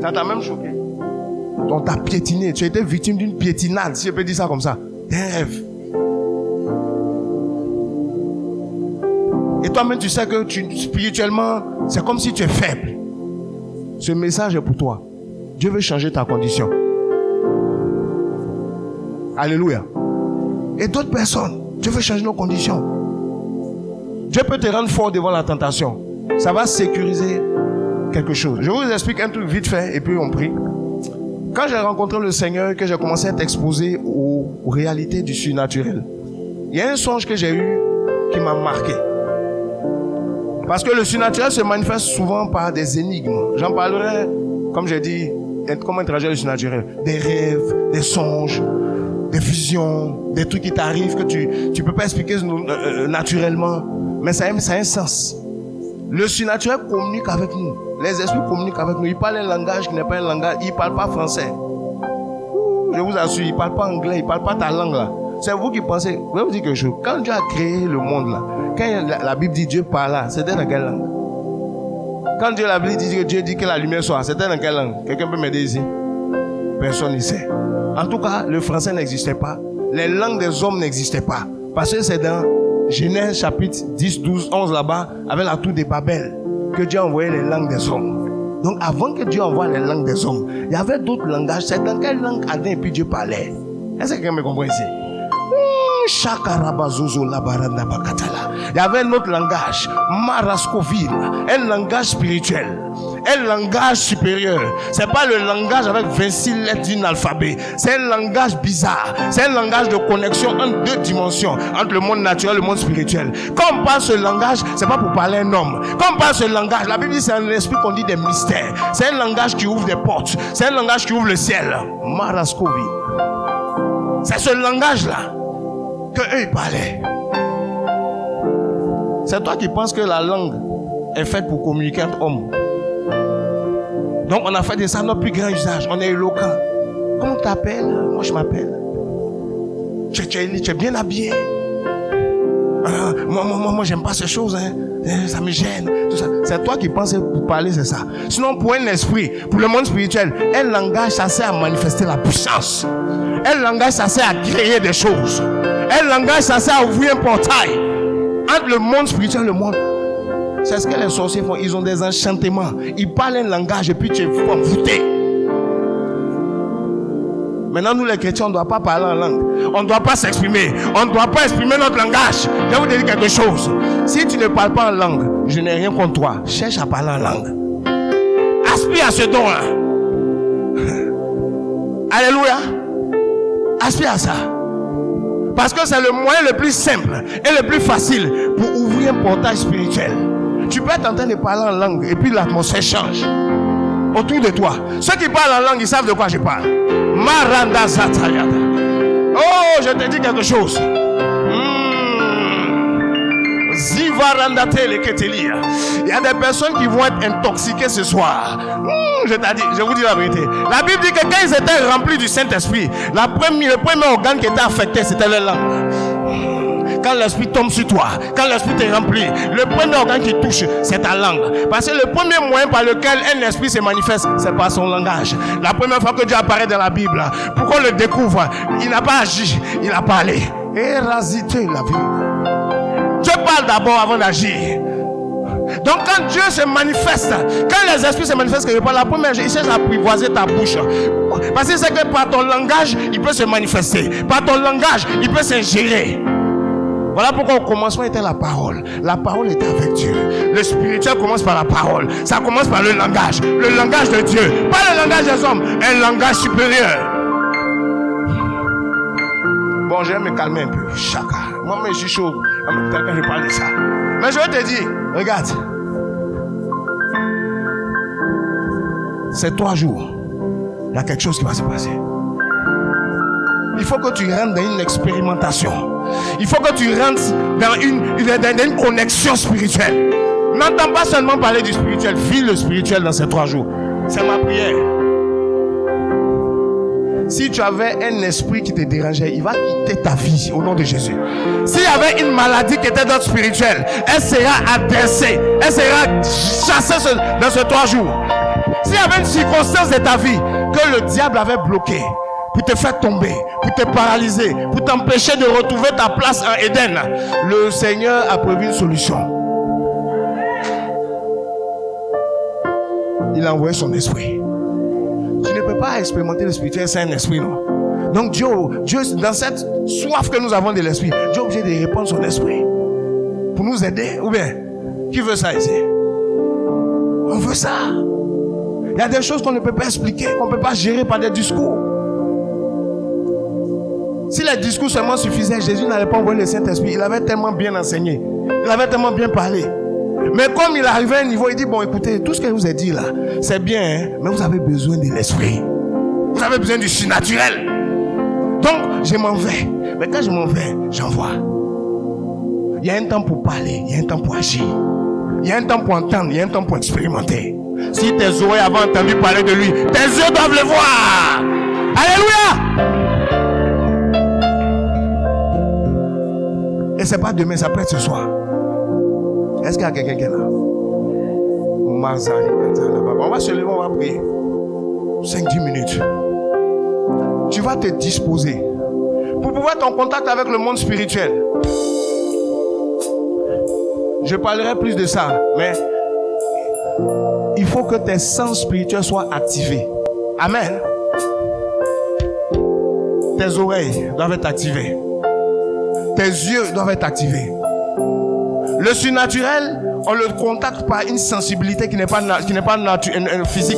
Ça t'a même choqué. On t'a piétiné. Tu as été victime d'une piétinade, si je peux dire ça comme ça. D'un rêve. Et toi-même, tu sais que spirituellement, c'est comme si tu es faible. Ce message est pour toi. Dieu veut changer ta condition. Alléluia. Et d'autres personnes, Dieu veut changer nos conditions. Dieu peut te rendre fort devant la tentation. Ça va sécuriser quelque chose. Je vous explique un truc vite fait et puis on prie. Quand j'ai rencontré le Seigneur, que j'ai commencé à être exposé aux réalités du surnaturel, il y a un songe que j'ai eu qui m'a marqué. Parce que le surnaturel se manifeste souvent par des énigmes. J'en parlerai, comme j'ai dit, comment interagir le surnaturel. Des rêves, des songes, des visions, des trucs qui t'arrivent que tu ne peux pas expliquer naturellement. Mais ça a un sens. Le surnaturel communique avec nous. Les esprits communiquent avec nous. Ils parlent un langage qui n'est pas un langage. Ils ne parlent pas français. Je vous assure, ils ne parlent pas anglais. Ils ne parlent pas ta langue là. C'est vous qui pensez. Je vais vous dire quelque chose. Quand Dieu a créé le monde là, quand la Bible dit Dieu parla, c'était dans quelle langue? Quand la Bible dit que Dieu dit que la lumière soit, c'était dans quelle langue? Quelqu'un peut m'aider ici? Personne ne sait. En tout cas, le français n'existait pas. Les langues des hommes n'existaient pas. Parce que c'est dans Genèse chapitre 10, 12, 11 là-bas, avec la tour de Babel, que Dieu a envoyé les langues des hommes. Donc avant que Dieu envoie les langues des hommes, il y avait d'autres langages. C'est dans quelle langue Adam et puis Dieu parlait? Est-ce que quelqu'un me comprend ici? Il y avait un autre langage, Marascoville, un langage spirituel, un langage supérieur. C'est pas le langage avec 26 lettres d'un alphabet. C'est un langage bizarre. C'est un langage de connexion entre deux dimensions, entre le monde naturel et le monde spirituel. Quand on parle ce langage, c'est pas pour parler un homme. Quand on parle ce langage, la Bible dit c'est un esprit qu'on dit des mystères. C'est un langage qui ouvre des portes. C'est un langage qui ouvre le ciel. Marascoville. C'est ce langage-là que eux ils parlaient. C'est toi qui penses que la langue est faite pour communiquer entre hommes. Donc on a fait de ça notre plus grand usage. On est éloquent. Comment tu t'appelles? Moi je m'appelle. Tu es bien habillé. Moi j'aime pas ces choses. Hein. Ça me gêne. Tout ça. C'est toi qui penses pour parler, c'est ça. Sinon pour un esprit, pour le monde spirituel, un langage ça sert à manifester la puissance. Un langage ça sert à créer des choses. Un langage ça sert à ouvrir un portail entre le monde spirituel et le monde. C'est ce que les sorciers font. Ils ont des enchantements. Ils parlent un langage et puis tu es envoûté. Maintenant nous les chrétiens on ne doit pas parler en langue. On ne doit pas s'exprimer. On ne doit pas exprimer notre langage. Je vais vous dire quelque chose. Si tu ne parles pas en langue, je n'ai rien contre toi. Cherche à parler en langue. Aspire à ce don-là. Alléluia. Aspire à ça. Parce que c'est le moyen le plus simple et le plus facile pour ouvrir un portail spirituel. Tu peux être en train de parler en langue et puis l'atmosphère change autour de toi. Ceux qui parlent en langue, ils savent de quoi je parle. Maranda Zatayada. Oh, je te dis quelque chose. Il y a des personnes qui vont être intoxiquées ce soir. Je vous dis la vérité. La Bible dit que quand ils étaient remplis du Saint-Esprit, le premier organe qui était affecté, c'était la langue. Quand l'esprit tombe sur toi, quand l'esprit te remplit, le premier organe qui touche, c'est ta langue. Parce que le premier moyen par lequel un esprit se manifeste, c'est par son langage. La première fois que Dieu apparaît dans la Bible, pour qu'on le découvre, il n'a pas agi, il a parlé. Érasité la vie. Dieu parle d'abord avant d'agir. Donc quand Dieu se manifeste, quand les esprits se manifestent quelque part, la première chose, il cherche à apprivoiser ta bouche. Parce que c'est que par ton langage, il peut se manifester. Par ton langage, il peut s'ingérer. Voilà pourquoi au commencement était la parole. La parole était avec Dieu. Le spirituel commence par la parole. Ça commence par le langage. Le langage de Dieu. Pas le langage des hommes. Un langage supérieur. Bon, je vais me calmer un peu. Chaka. Moi, je suis chaud. Quand je parle de ça. Mais je vais te dire, regarde. C'est 3 jours. Il y a quelque chose qui va se passer. Il faut que tu rentres dans une expérimentation. Il faut que tu rentres dans une connexion spirituelle. N'entends pas seulement parler du spirituel, vis le spirituel dans ces 3 jours. C'est ma prière. Si tu avais un esprit qui te dérangeait, il va quitter ta vie au nom de Jésus. S'il y avait une maladie qui était d'ordre spirituel, elle sera adressée, elle sera chassée dans ces 3 jours. S'il y avait une circonstance de ta vie que le diable avait bloquée pour te faire tomber, pour te paralyser, pour t'empêcher de retrouver ta place en Éden, le Seigneur a prévu une solution. Il a envoyé son esprit. Tu ne peux pas expérimenter le spirituel sans un esprit, non? Donc Dieu, dans cette soif que nous avons de l'esprit, Dieu est obligé de répondre son esprit pour nous aider. Ou bien, qui veut ça ici? On veut ça. Il y a des choses qu'on ne peut pas expliquer, qu'on ne peut pas gérer par des discours. Si les discours seulement suffisaient, Jésus n'allait pas envoyer le Saint-Esprit. Il avait tellement bien enseigné, il avait tellement bien parlé. Mais comme il arrivait à un niveau, il dit, bon écoutez, tout ce que je vous ai dit là, c'est bien, hein, mais vous avez besoin de l'esprit. Vous avez besoin du surnaturel. Donc, je m'en vais. Mais quand je m'en vais, j'envoie. Il y a un temps pour parler, il y a un temps pour agir. Il y a un temps pour entendre, il y a un temps pour expérimenter. Si tes oreilles avaient entendu parler de lui, tes yeux doivent le voir. Alléluia! Et c'est pas demain, ça peut être ce soir. Est-ce qu'il y a quelqu'un qui est là? On va se lever, on va prier. 5-10 minutes. Tu vas te disposer pour pouvoir être en contact avec le monde spirituel. Je parlerai plus de ça, mais il faut que tes sens spirituels soient activés. Amen. Tes oreilles doivent être activées. Tes yeux doivent être activés. Le surnaturel, on le contacte par une sensibilité qui n'est pas physique.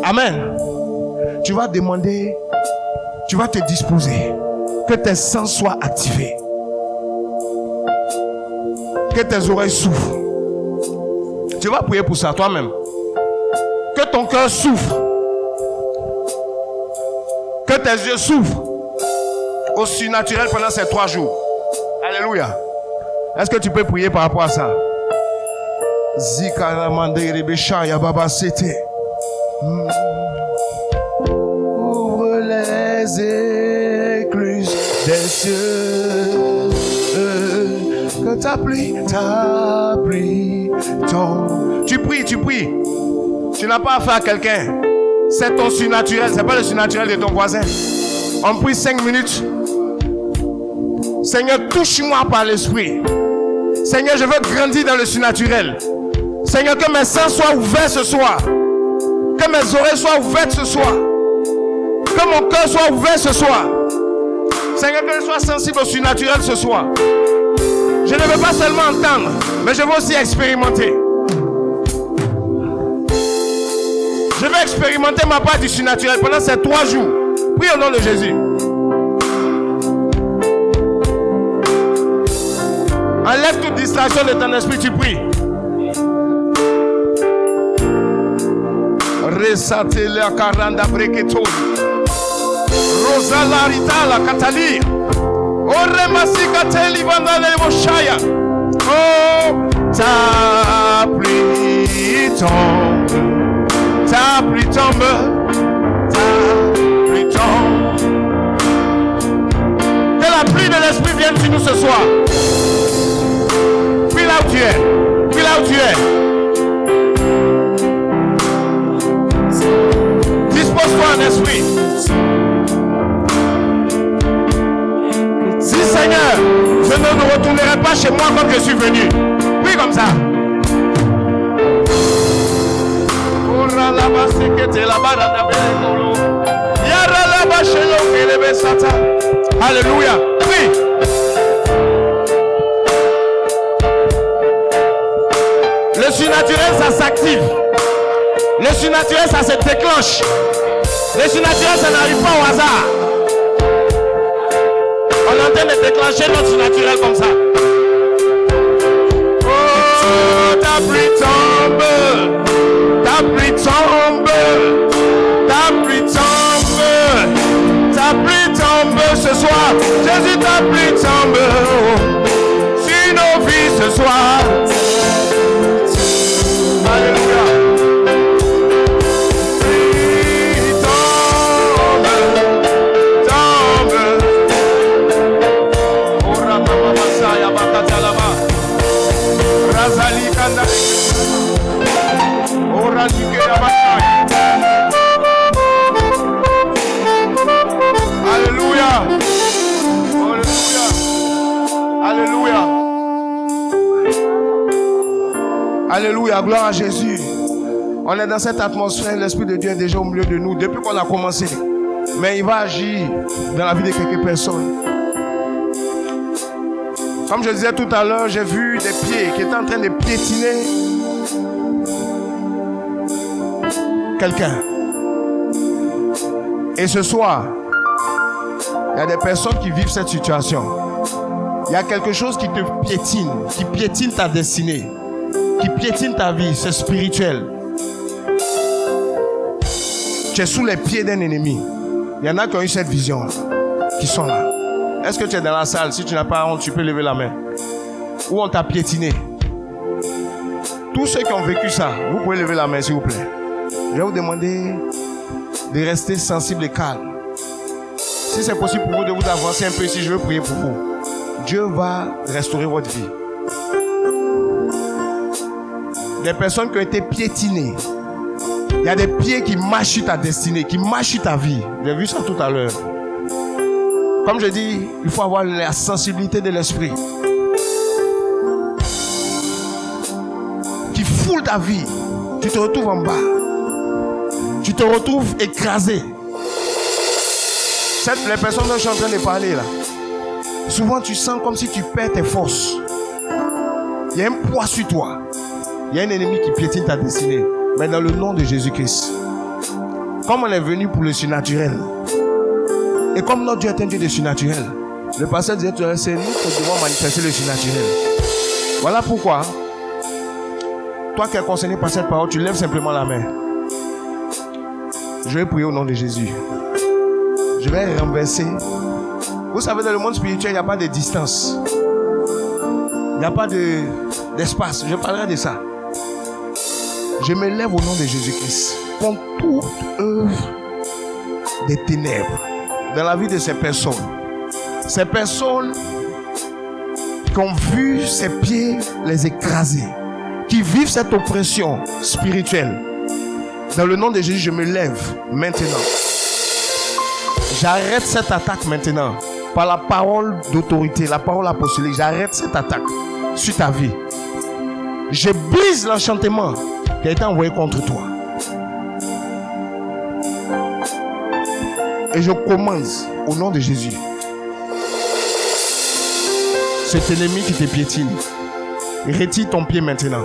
Amen. Tu vas demander, tu vas te disposer que tes sens soient activés. Que tes oreilles souffrent. Tu vas prier pour ça toi-même. Que ton cœur souffre. Que tes yeux souffrent au surnaturel pendant ces 3 jours. Alléluia. Est-ce que tu peux prier par rapport à ça? Ouvre les écluses des cieux, que ta pluie tombe. Tu pries. Tu n'as pas affaire à quelqu'un. C'est ton surnaturel, c'est pas le surnaturel de ton voisin. On prie 5 minutes. Seigneur, touche-moi par l'esprit. Seigneur, je veux grandir dans le surnaturel. Seigneur, que mes sens soient ouverts ce soir. Que mes oreilles soient ouvertes ce soir. Que mon cœur soit ouvert ce soir. Seigneur, que je sois sensible au surnaturel ce soir. Je ne veux pas seulement entendre, mais je veux aussi expérimenter. Je veux expérimenter ma part du surnaturel pendant ces 3 jours. Prie au nom de Jésus. Enlève toute distraction de ton esprit, tu pries. Resate la caranda breketo. Rosala ritala katali. Ore masika teli bandale moshaya. Oh, ta pluie tombe. Ta pluie tombe. Ta pluie tombe. Que la pluie de l'esprit vienne sur nous ce soir. Puis là où tu es. Puis là où tu es. Dispose-toi en esprit. Si Seigneur, je ne retournerai pas chez moi comme je suis venu. Prie comme ça. Alléluia. Prie. Le surnaturel, ça s'active. Le surnaturel, ça se déclenche. Le surnaturel, ça n'arrive pas au hasard. On est en train de déclencher notre surnaturel comme ça. Oh, ta pluie tombe. Ta pluie tombe. Ta pluie tombe. Ta pluie tombe ce soir. Jésus, ta pluie tombe. Sur nos vies ce soir. Alléluia, gloire à Jésus. On est dans cette atmosphère, l'Esprit de Dieu est déjà au milieu de nous depuis qu'on a commencé. Mais il va agir dans la vie de quelques personnes. Comme je disais tout à l'heure, j'ai vu des pieds qui étaient en train de piétiner quelqu'un. Et ce soir, il y a des personnes qui vivent cette situation. Il y a quelque chose qui te piétine, qui piétine ta destinée, qui piétine ta vie, c'est spirituel. Tu es sous les pieds d'un ennemi. Il y en a qui ont eu cette vision, qui sont là. Est-ce que tu es dans la salle? Si tu n'as pas honte, tu peux lever la main. Ou on t'a piétiné. Tous ceux qui ont vécu ça, vous pouvez lever la main s'il vous plaît. Je vais vous demander de rester sensible et calme. Si c'est possible pour vous de vous avancer un peu ici, je veux prier pour vous. Dieu va restaurer votre vie. Des personnes qui ont été piétinées. Il y a des pieds qui marchent sur ta destinée, qui marchent sur ta vie. J'ai vu ça tout à l'heure. Comme je dis, il faut avoir la sensibilité de l'esprit. Qui foule ta vie. Tu te retrouves en bas. Tu te retrouves écrasé. Les personnes dont je suis en train de parler là. Souvent tu sens comme si tu perds tes forces. Il y a un poids sur toi. Il y a un ennemi qui piétine ta destinée. Mais dans le nom de Jésus-Christ. Comme on est venu pour le surnaturel. Et comme notre Dieu est un Dieu de surnaturel. Le pasteur disait tout à l'heure, c'est nous qui devons manifester le surnaturel. Voilà pourquoi. Toi qui es concerné par cette parole, tu lèves simplement la main. Je vais prier au nom de Jésus. Je vais renverser. Vous savez, dans le monde spirituel, il n'y a pas de distance. Il n'y a pas d'espace. Je parlerai de ça. Je me lève au nom de Jésus-Christ contre toute œuvre des ténèbres dans la vie de ces personnes. Ces personnes qui ont vu ses pieds les écraser, qui vivent cette oppression spirituelle. Dans le nom de Jésus, je me lève maintenant. J'arrête cette attaque maintenant. Par la parole d'autorité, la parole apostolique, j'arrête cette attaque sur ta vie. Je brise l'enchantement qui a été envoyé contre toi. Et je commande au nom de Jésus. Cet ennemi qui te piétine, retire ton pied maintenant.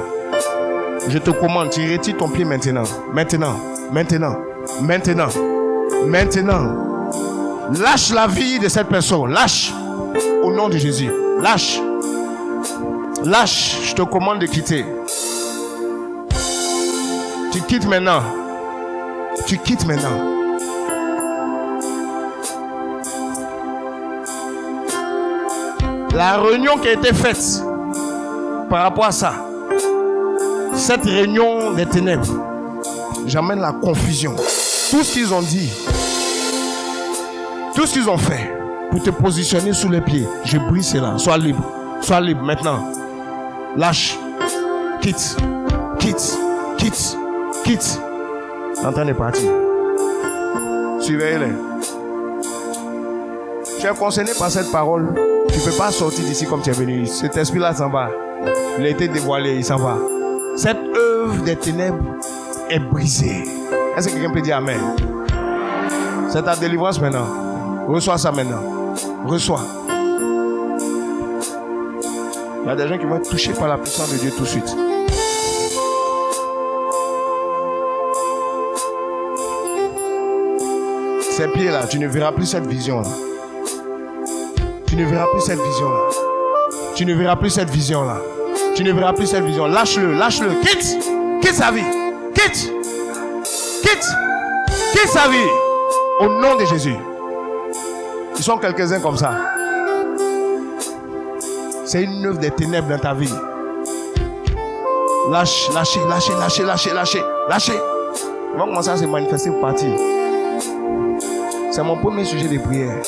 Je te commande, tu retires ton pied maintenant. Maintenant, maintenant, maintenant, maintenant. Lâche la vie de cette personne. Lâche. Au nom de Jésus. Lâche. Lâche. Je te commande de quitter. Tu quittes maintenant. Tu quittes maintenant. La réunion qui a été faite par rapport à ça, cette réunion des ténèbres, j'amène la confusion. Tout ce qu'ils ont dit, tout ce qu'ils ont fait pour te positionner sous les pieds, je brise cela. Sois libre. Sois libre maintenant. Lâche. Quitte. Quitte. Quitte. Quitte. En train de partir. Surveillez-les. Tu es concerné par cette parole. Tu ne peux pas sortir d'ici comme tu es venu. Cet esprit-là s'en va. Il a été dévoilé, il s'en va. Cette œuvre des ténèbres est brisée. Est-ce que quelqu'un peut dire Amen? C'est ta délivrance maintenant. Reçois ça maintenant. Reçois. Il y a des gens qui vont être touchés par la puissance de Dieu tout de suite. Ces pieds-là, tu ne verras plus cette vision-là. Tu ne verras plus cette vision-là. Tu ne verras plus cette vision-là. Tu ne verras plus cette vision. Lâche-le, lâche-le. Quitte. Quitte sa vie. Quitte. Quitte. Quitte sa vie. Au nom de Jésus. Ils sont quelques-uns comme ça. C'est une œuvre des ténèbres dans ta vie. Lâche, lâchez, lâchez, lâchez, lâchez, lâchez, lâchez. On va commencer à se manifester pour partir. C'est mon premier sujet de prière.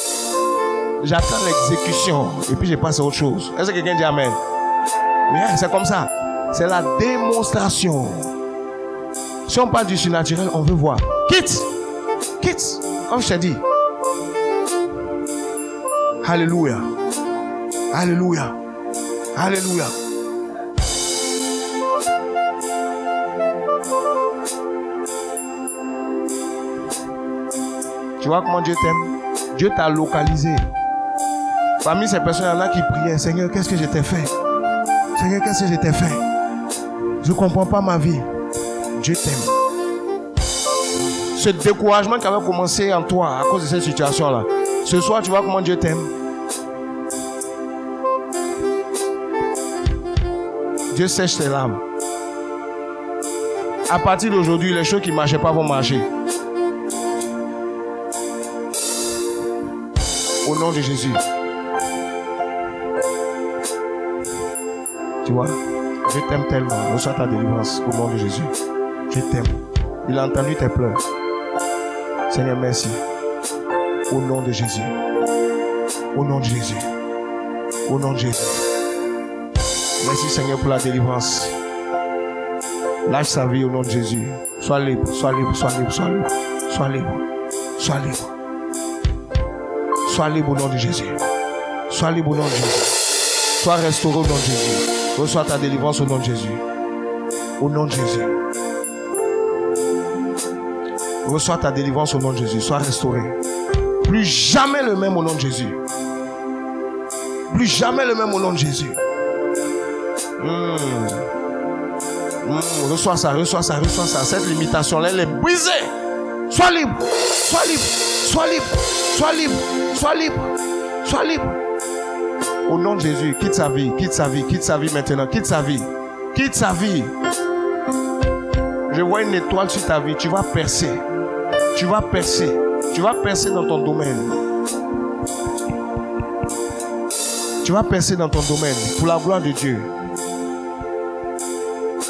J'attends l'exécution et puis je passe à autre chose. Est-ce que quelqu'un dit Amen? Mais c'est comme ça. C'est la démonstration. Si on parle du surnaturel, on veut voir. Quitte. Quitte. Comme je t'ai dit. Alléluia. Alléluia. Alléluia. Tu vois comment Dieu t'aime? Dieu t'a localisé. Parmi ces personnes, il y en a qui priaient. Seigneur, qu'est-ce que je t'ai fait? Seigneur, qu'est-ce que je t'ai fait? Je ne comprends pas ma vie. Dieu t'aime. Ce découragement qui avait commencé en toi à cause de cette situation-là, ce soir, tu vois comment Dieu t'aime. Dieu sèche tes larmes. À partir d'aujourd'hui, les choses qui ne marchaient pas vont marcher. Au nom de Jésus. Tu vois, je t'aime tellement. Reçois ta délivrance au nom de Jésus. Je t'aime. Il a entendu tes pleurs. Seigneur, merci. Au nom de Jésus. Au nom de Jésus. Au nom de Jésus. Merci Seigneur pour la délivrance. Lâche sa vie au nom de Jésus. Sois libre, sois libre, sois libre, sois libre. Sois libre. Sois libre. Sois libre au nom de Jésus. Sois libre au nom de Jésus. Sois restauré au nom de Jésus. Reçois ta délivrance au nom de Jésus. Au nom de Jésus. Reçois ta délivrance au nom de Jésus. Sois restauré. Plus jamais le même au nom de Jésus. Plus jamais le même au nom de Jésus. Reçois ça, reçois ça, reçois ça. Cette limitation-là, elle est brisée. Sois libre. Sois libre. Sois libre. Sois libre. Sois libre. Sois libre. Au nom de Jésus, quitte sa vie, quitte sa vie, quitte sa vie maintenant, quitte sa vie. Quitte sa vie. Je vois une étoile sur ta vie. Tu vas percer. Tu vas percer. Tu vas percer dans ton domaine. Tu vas percer dans ton domaine pour la gloire de Dieu.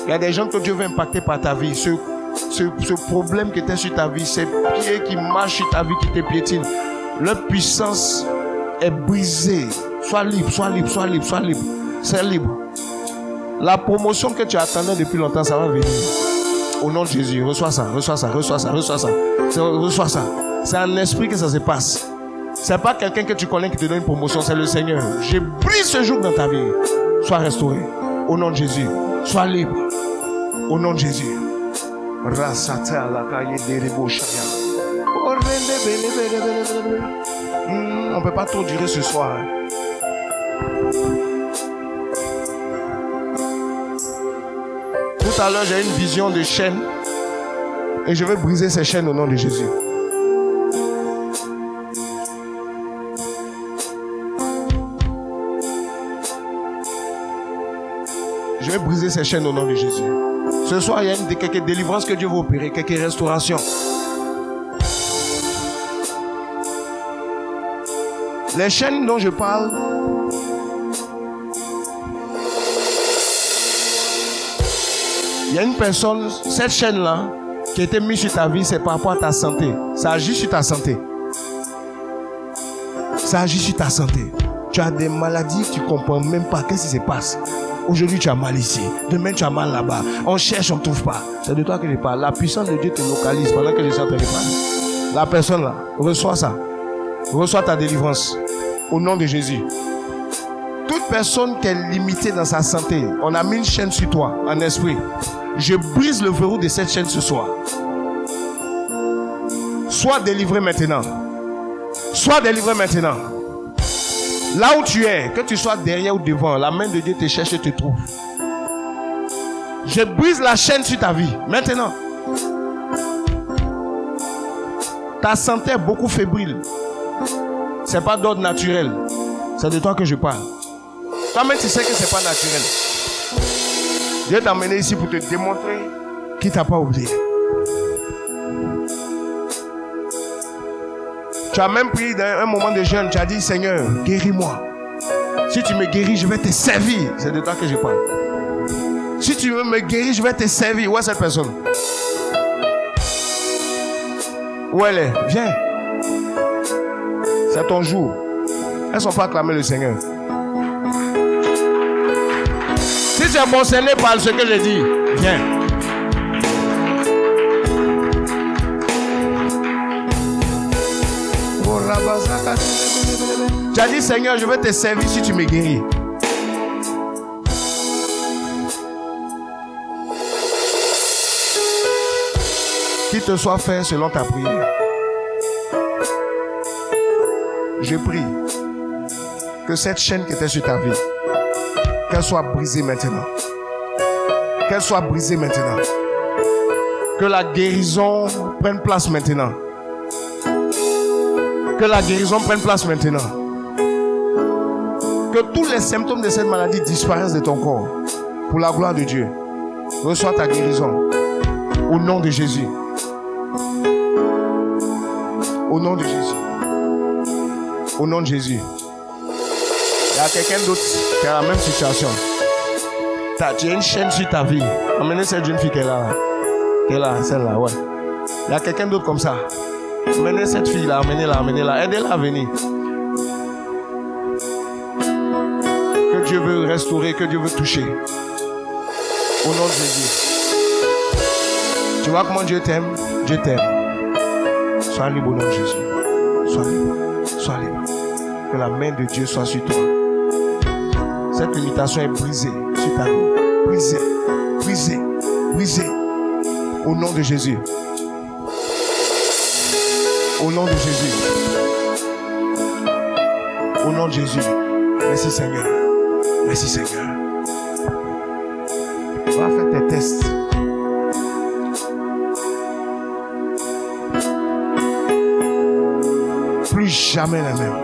Il y a des gens que Dieu veut impacter par ta vie. Ce problème qui était sur ta vie, ces pieds qui marchent sur ta vie, qui te piétinent, leur puissance est brisée. Sois libre, sois libre, sois libre, sois libre. C'est libre. La promotion que tu attendais depuis longtemps, ça va venir. Au nom de Jésus, reçois ça, reçois ça, reçois ça, reçois ça. Reçois ça. C'est un esprit que ça se passe. C'est pas quelqu'un que tu connais qui te donne une promotion, c'est le Seigneur. Je brise ce jour dans ta vie. Sois restauré. Au nom de Jésus. Sois libre. Au nom de Jésus. On ne peut pas trop durer ce soir. Tout à l'heure, j'ai une vision de chaîne. Et je vais briser ces chaînes au nom de Jésus. Je vais briser ces chaînes au nom de Jésus. Ce soir, il y a quelques délivrances que Dieu va opérer, quelques restaurations. Les chaînes dont je parle, il y a une personne, cette chaîne-là, qui a été mise sur ta vie, c'est par rapport à ta santé. Ça agit sur ta santé. Ça agit sur ta santé. Tu as des maladies, tu ne comprends même pas qu'est-ce qui se passe. Aujourd'hui, tu as mal ici. Demain, tu as mal là-bas. On cherche, on ne trouve pas. C'est de toi que je parle. La puissance de Dieu te localise pendant que je suis en train de parler. La personne là, reçois ça. Reçois ta délivrance. Au nom de Jésus. Toute personne qui est limitée dans sa santé, on a mis une chaîne sur toi, en esprit. Je brise le verrou de cette chaîne ce soir. Sois délivré maintenant. Sois délivré maintenant. Là où tu es, que tu sois derrière ou devant, la main de Dieu te cherche et te trouve. Je brise la chaîne sur ta vie, maintenant. Ta santé est beaucoup fébrile. Ce n'est pas d'ordre naturel. C'est de toi que je parle. Toi-même, tu sais que ce n'est pas naturel. Dieu t'a amené ici pour te démontrer qu'il ne t'a pas oublié. Tu as même pris dans un moment de jeûne, tu as dit, Seigneur, guéris-moi. Si tu me guéris, je vais te servir. C'est de toi que je parle. Si tu veux me guérir, je vais te servir. Où est cette personne? Où elle est? Viens. C'est ton jour. Elles ne sont pas acclamées le Seigneur. Si tu es concerné par ce que je dis, viens. Tu as dit, Seigneur, je vais te servir si tu me guéris. Qu'il te soit fait selon ta prière. je prie que cette chaîne qui était sur ta vie, qu'elle soit brisée maintenant. Qu'elle soit brisée maintenant. Que la guérison prenne place maintenant. Que la guérison prenne place maintenant. Que tous les symptômes de cette maladie disparaissent de ton corps. Pour la gloire de Dieu. Reçois ta guérison. Au nom de Jésus. Au nom de Jésus. Au nom de Jésus. Il y a quelqu'un d'autre qui a la même situation. Tu as une chaîne sur ta vie. Amenez cette jeune fille qui est là. Qui est là, celle-là, ouais. Il y a quelqu'un d'autre comme ça. Amenez cette fille-là, amenez-la. Aidez-la à venir. Que Dieu veut restaurer, que Dieu veut toucher. Au nom de Jésus. Tu vois comment Dieu t'aime? Dieu t'aime. Sois libre au nom de Jésus. Sois libre. Sois libre. Que la main de Dieu soit sur toi. Cette limitation est brisée sur ta vie. Brisée. Brisée. Brisée. Au nom de Jésus. Au nom de Jésus. Au nom de Jésus. Merci Seigneur. Merci Seigneur. Va faire tes tests. Plus jamais la même.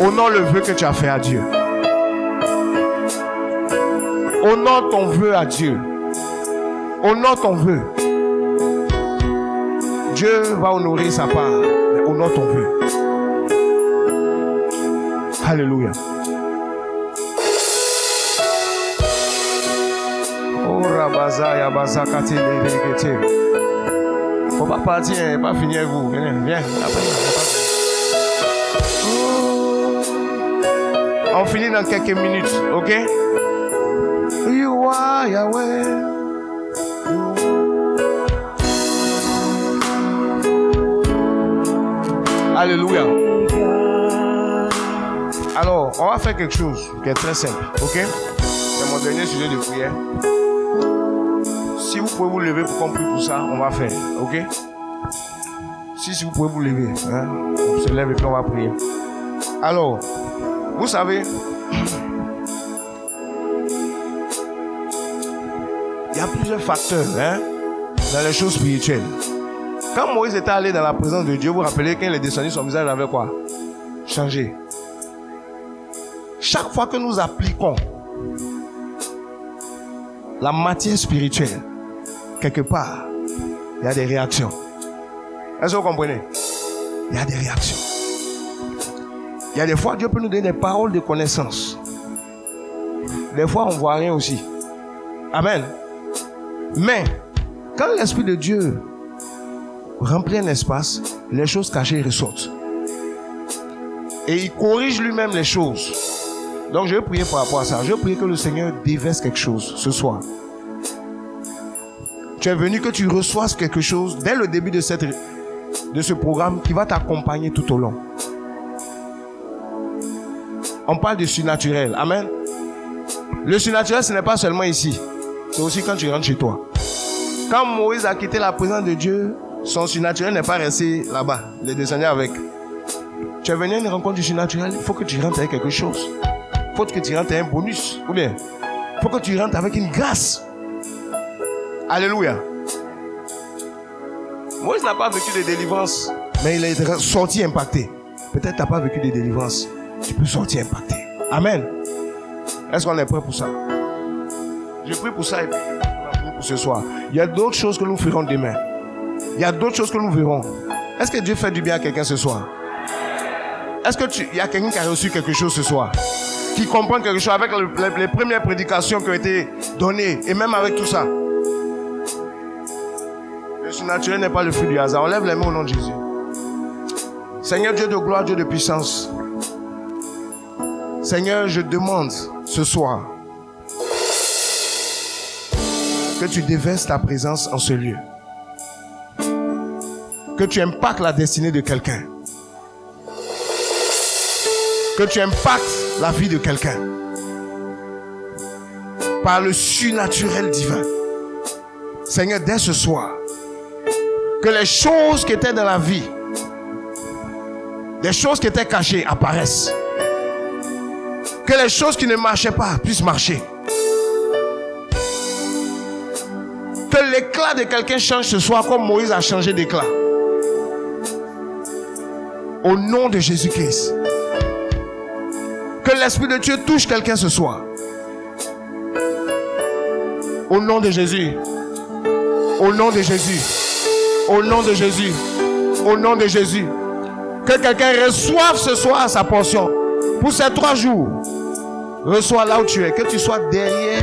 Honore le vœu que tu as fait à Dieu. Honore ton vœu à Dieu. Honore ton vœu. Dieu va honorer sa part. Mais honore ton vœu. Alléluia. Oh Rabaza Yabaza Kati. Faut pas partir, pas finir avec vous. Viens. On finit dans quelques minutes, ok? You are Yahweh. Alléluia. Alors, on va faire quelque chose qui est très simple, ok? C'est mon dernier sujet de prière. Si vous pouvez vous lever pour qu'on prie pour ça, on va faire, ok? Si vous pouvez vous lever, hein? On se lève et puis on va prier. Alors, vous savez, il y a plusieurs facteurs, hein, dans les choses spirituelles. Quand Moïse était allé dans la présence de Dieu, vous vous rappelez qu'il est descendu, son visage avait quoi? Changé. Chaque fois que nous appliquons la matière spirituelle, quelque part, il y a des réactions. Est-ce que vous comprenez? Il y a des réactions. Il y a des fois, Dieu peut nous donner des paroles de connaissance. Des fois, on ne voit rien aussi. Amen. Mais, quand l'Esprit de Dieu remplit un espace, les choses cachées ressortent. Et il corrige lui-même les choses. Donc, je vais prier par rapport à ça. Je vais prier que le Seigneur déverse quelque chose ce soir. Tu es venu que tu reçoives quelque chose dès le début de ce programme qui va t'accompagner tout au long. On parle du surnaturel. Amen. Le surnaturel, ce n'est pas seulement ici. C'est aussi quand tu rentres chez toi. Quand Moïse a quitté la présence de Dieu, son surnaturel n'est pas resté là-bas. Il est descendu avec. Tu es venu à une rencontre du surnaturel, il faut que tu rentres avec quelque chose. Il faut que tu rentres avec un bonus. Ou bien, il faut que tu rentres avec une grâce. Alléluia. Moïse n'a pas vécu de délivrance, mais il est sorti impacté. Peut-être tu n'as pas vécu de délivrance. Tu peux sortir impacté. Amen. Est-ce qu'on est prêt pour ça? Je prie pour ça et puis on a prié pour ce soir. Il y a d'autres choses que nous ferons demain. Il y a d'autres choses que nous verrons. Est-ce que Dieu fait du bien à quelqu'un ce soir? Est-ce qu'il y a quelqu'un qui a reçu quelque chose ce soir? Qui comprend quelque chose avec les premières prédications qui ont été données et même avec tout ça? Le surnaturel n'est pas le fruit du hasard. On lève les mains au nom de Jésus. Seigneur Dieu de gloire, Dieu de puissance. Seigneur, je demande ce soir que tu déverses ta présence en ce lieu. Que tu impactes la destinée de quelqu'un. Que tu impactes la vie de quelqu'un. Par le surnaturel divin. Seigneur, dès ce soir, que les choses qui étaient dans la vie des choses qui étaient cachées apparaissent. Que les choses qui ne marchaient pas puissent marcher. Que l'éclat de quelqu'un change ce soir comme Moïse a changé d'éclat. Au nom de Jésus-Christ. Que l'Esprit de Dieu touche quelqu'un ce soir. Au nom de Jésus. Au nom de Jésus. Au nom de Jésus. Au nom de Jésus. Que quelqu'un reçoive ce soir sa portion. Pour ces 3 jours. Reçois là où tu es. Que tu sois derrière,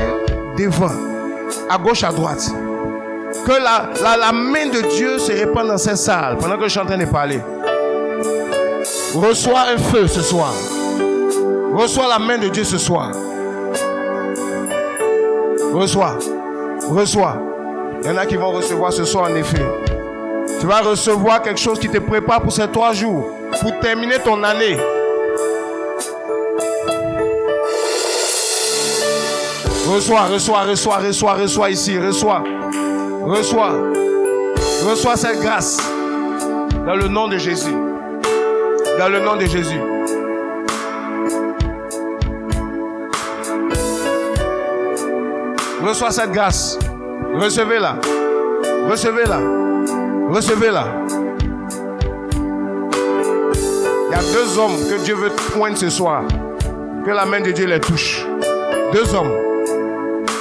devant, à gauche, à droite. Que la main de Dieu se répande dans cette salle pendant que je suis en train de parler. Reçois un feu ce soir. Reçois la main de Dieu ce soir. Reçois. Reçois. Il y en a qui vont recevoir ce soir en effet. Tu vas recevoir quelque chose qui te prépare pour ces 3 jours. Pour terminer ton année. Reçois, reçois, reçois, reçois, reçois ici. Reçois. Reçois. Reçois cette grâce. Dans le nom de Jésus. Dans le nom de Jésus. Reçois cette grâce. Recevez-la. Recevez-la. Recevez-la. Il y a 2 hommes que Dieu veut poindre ce soir. Que la main de Dieu les touche. 2 hommes.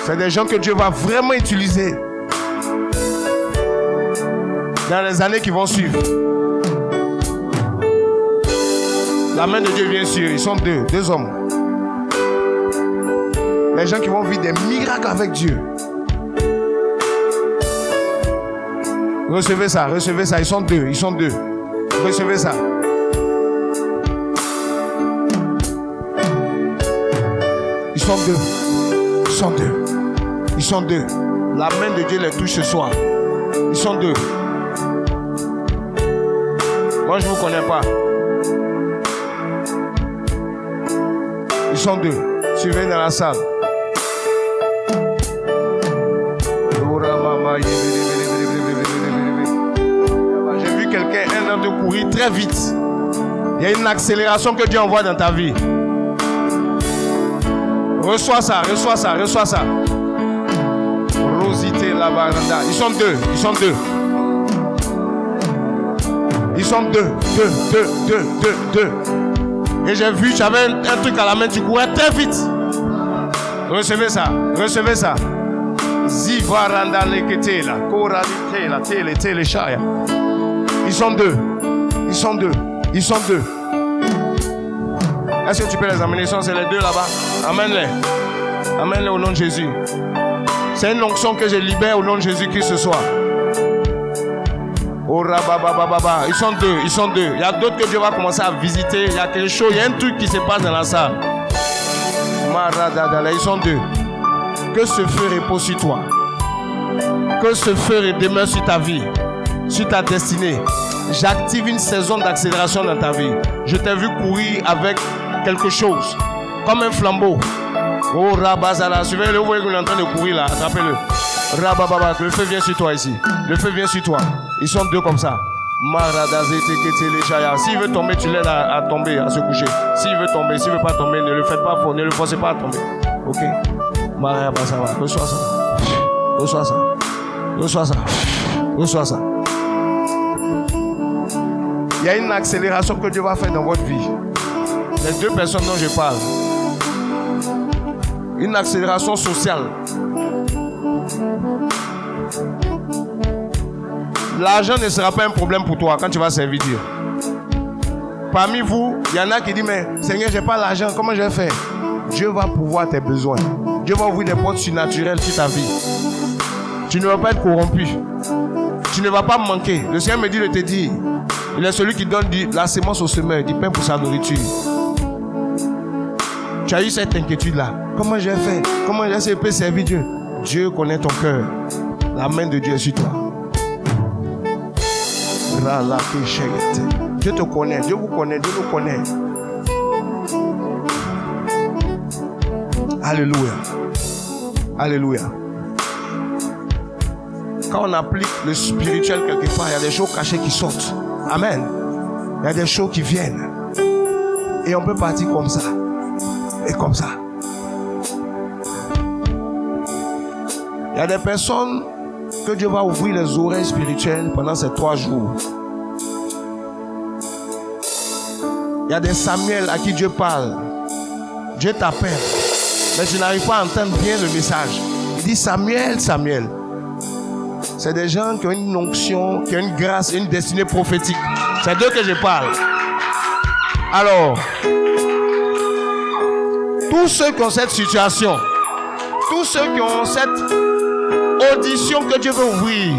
C'est des gens que Dieu va vraiment utiliser dans les années qui vont suivre. La main de Dieu vient sur eux. Ils sont 2 hommes. Les gens qui vont vivre des miracles avec Dieu. Recevez ça, recevez ça. Ils sont 2, ils sont 2. Recevez ça. Ils sont 2. Ils sont 2. Ils sont 2. La main de Dieu les touche ce soir. Ils sont 2. Moi, je ne vous connais pas. Ils sont 2. Suivez dans la salle. J'ai vu quelqu'un, un homme de courir très vite. Il y a une accélération que Dieu envoie dans ta vie. Reçois ça, reçois ça, reçois ça. Rosité la baranda. Ils sont 2, ils sont 2. Ils sont 2. Et j'ai vu, tu avais un truc à la main, tu courais très vite. Recevez ça, recevez ça. Zivaranda leketela, koraditela, tele chaya. Ils sont 2. Ils sont 2. Ils sont 2. Est-ce que tu peux les amener? C'est les 2 là-bas. Amène-les. Amène-les au nom de Jésus. C'est une onction que je libère au nom de Jésus-Christ ce soir. Oh, rababababa. Ils sont 2. Ils sont 2. Il y a d'autres que Dieu va commencer à visiter. Il y a quelque chose. Il y a un truc qui se passe dans la salle. Maradadala. Ils sont 2. Que ce feu repose sur toi. Que ce feu demeure sur ta vie. Sur ta destinée. J'active une saison d'accélération dans ta vie. Je t'ai vu courir avec quelque chose. Comme un flambeau. Oh, Rabazala. Suivez-le, vous voyez qu'il est en train de courir là. Attrapez-le. Rabababa. Le feu vient sur toi ici. Le feu vient sur toi. Ils sont 2 comme ça. S'il veut tomber, tu l'aides à tomber, à se coucher. S'il veut tomber, s'il ne veut pas tomber, ne le faites pas fort. Ne le forcez pas à tomber. Ok? Reçois ça. Reçois ça. Reçois ça. Reçois ça. Il y a une accélération que Dieu va faire dans votre vie. Les 2 personnes dont je parle. Une accélération sociale. L'argent ne sera pas un problème pour toi quand tu vas servir Dieu. Parmi vous, il y en a qui disent, mais Seigneur, je n'ai pas l'argent, comment je vais faire? Dieu va pouvoir tes besoins. Dieu va ouvrir des portes surnaturelles sur ta vie. Tu ne vas pas être corrompu. Tu ne vas pas manquer. Le Seigneur me dit de te dire, il est celui qui donne la sémence au semeur, du pain pour sa nourriture. Tu as eu cette inquiétude-là. Comment je vais faire? Comment je peux servir Dieu? Dieu connaît ton cœur. La main de Dieu est sur toi. Dieu te connaît. Dieu vous connaît. Dieu nous connaît. Alléluia. Alléluia. Quand on applique le spirituel quelque part, il y a des choses cachées qui sortent. Amen. Il y a des choses qui viennent. Et on peut partir comme ça. Et comme ça. Il y a des personnes que Dieu va ouvrir les oreilles spirituelles pendant ces 3 jours. Il y a des Samuel à qui Dieu parle. Dieu t'appelle. Mais tu n'arrives pas à entendre bien le message. Il dit Samuel, Samuel. C'est des gens qui ont une onction, qui ont une grâce, une destinée prophétique. C'est d'eux que je parle. Alors, tous ceux qui ont cette situation, tous ceux qui ont cette audition que Dieu veut ouvrir,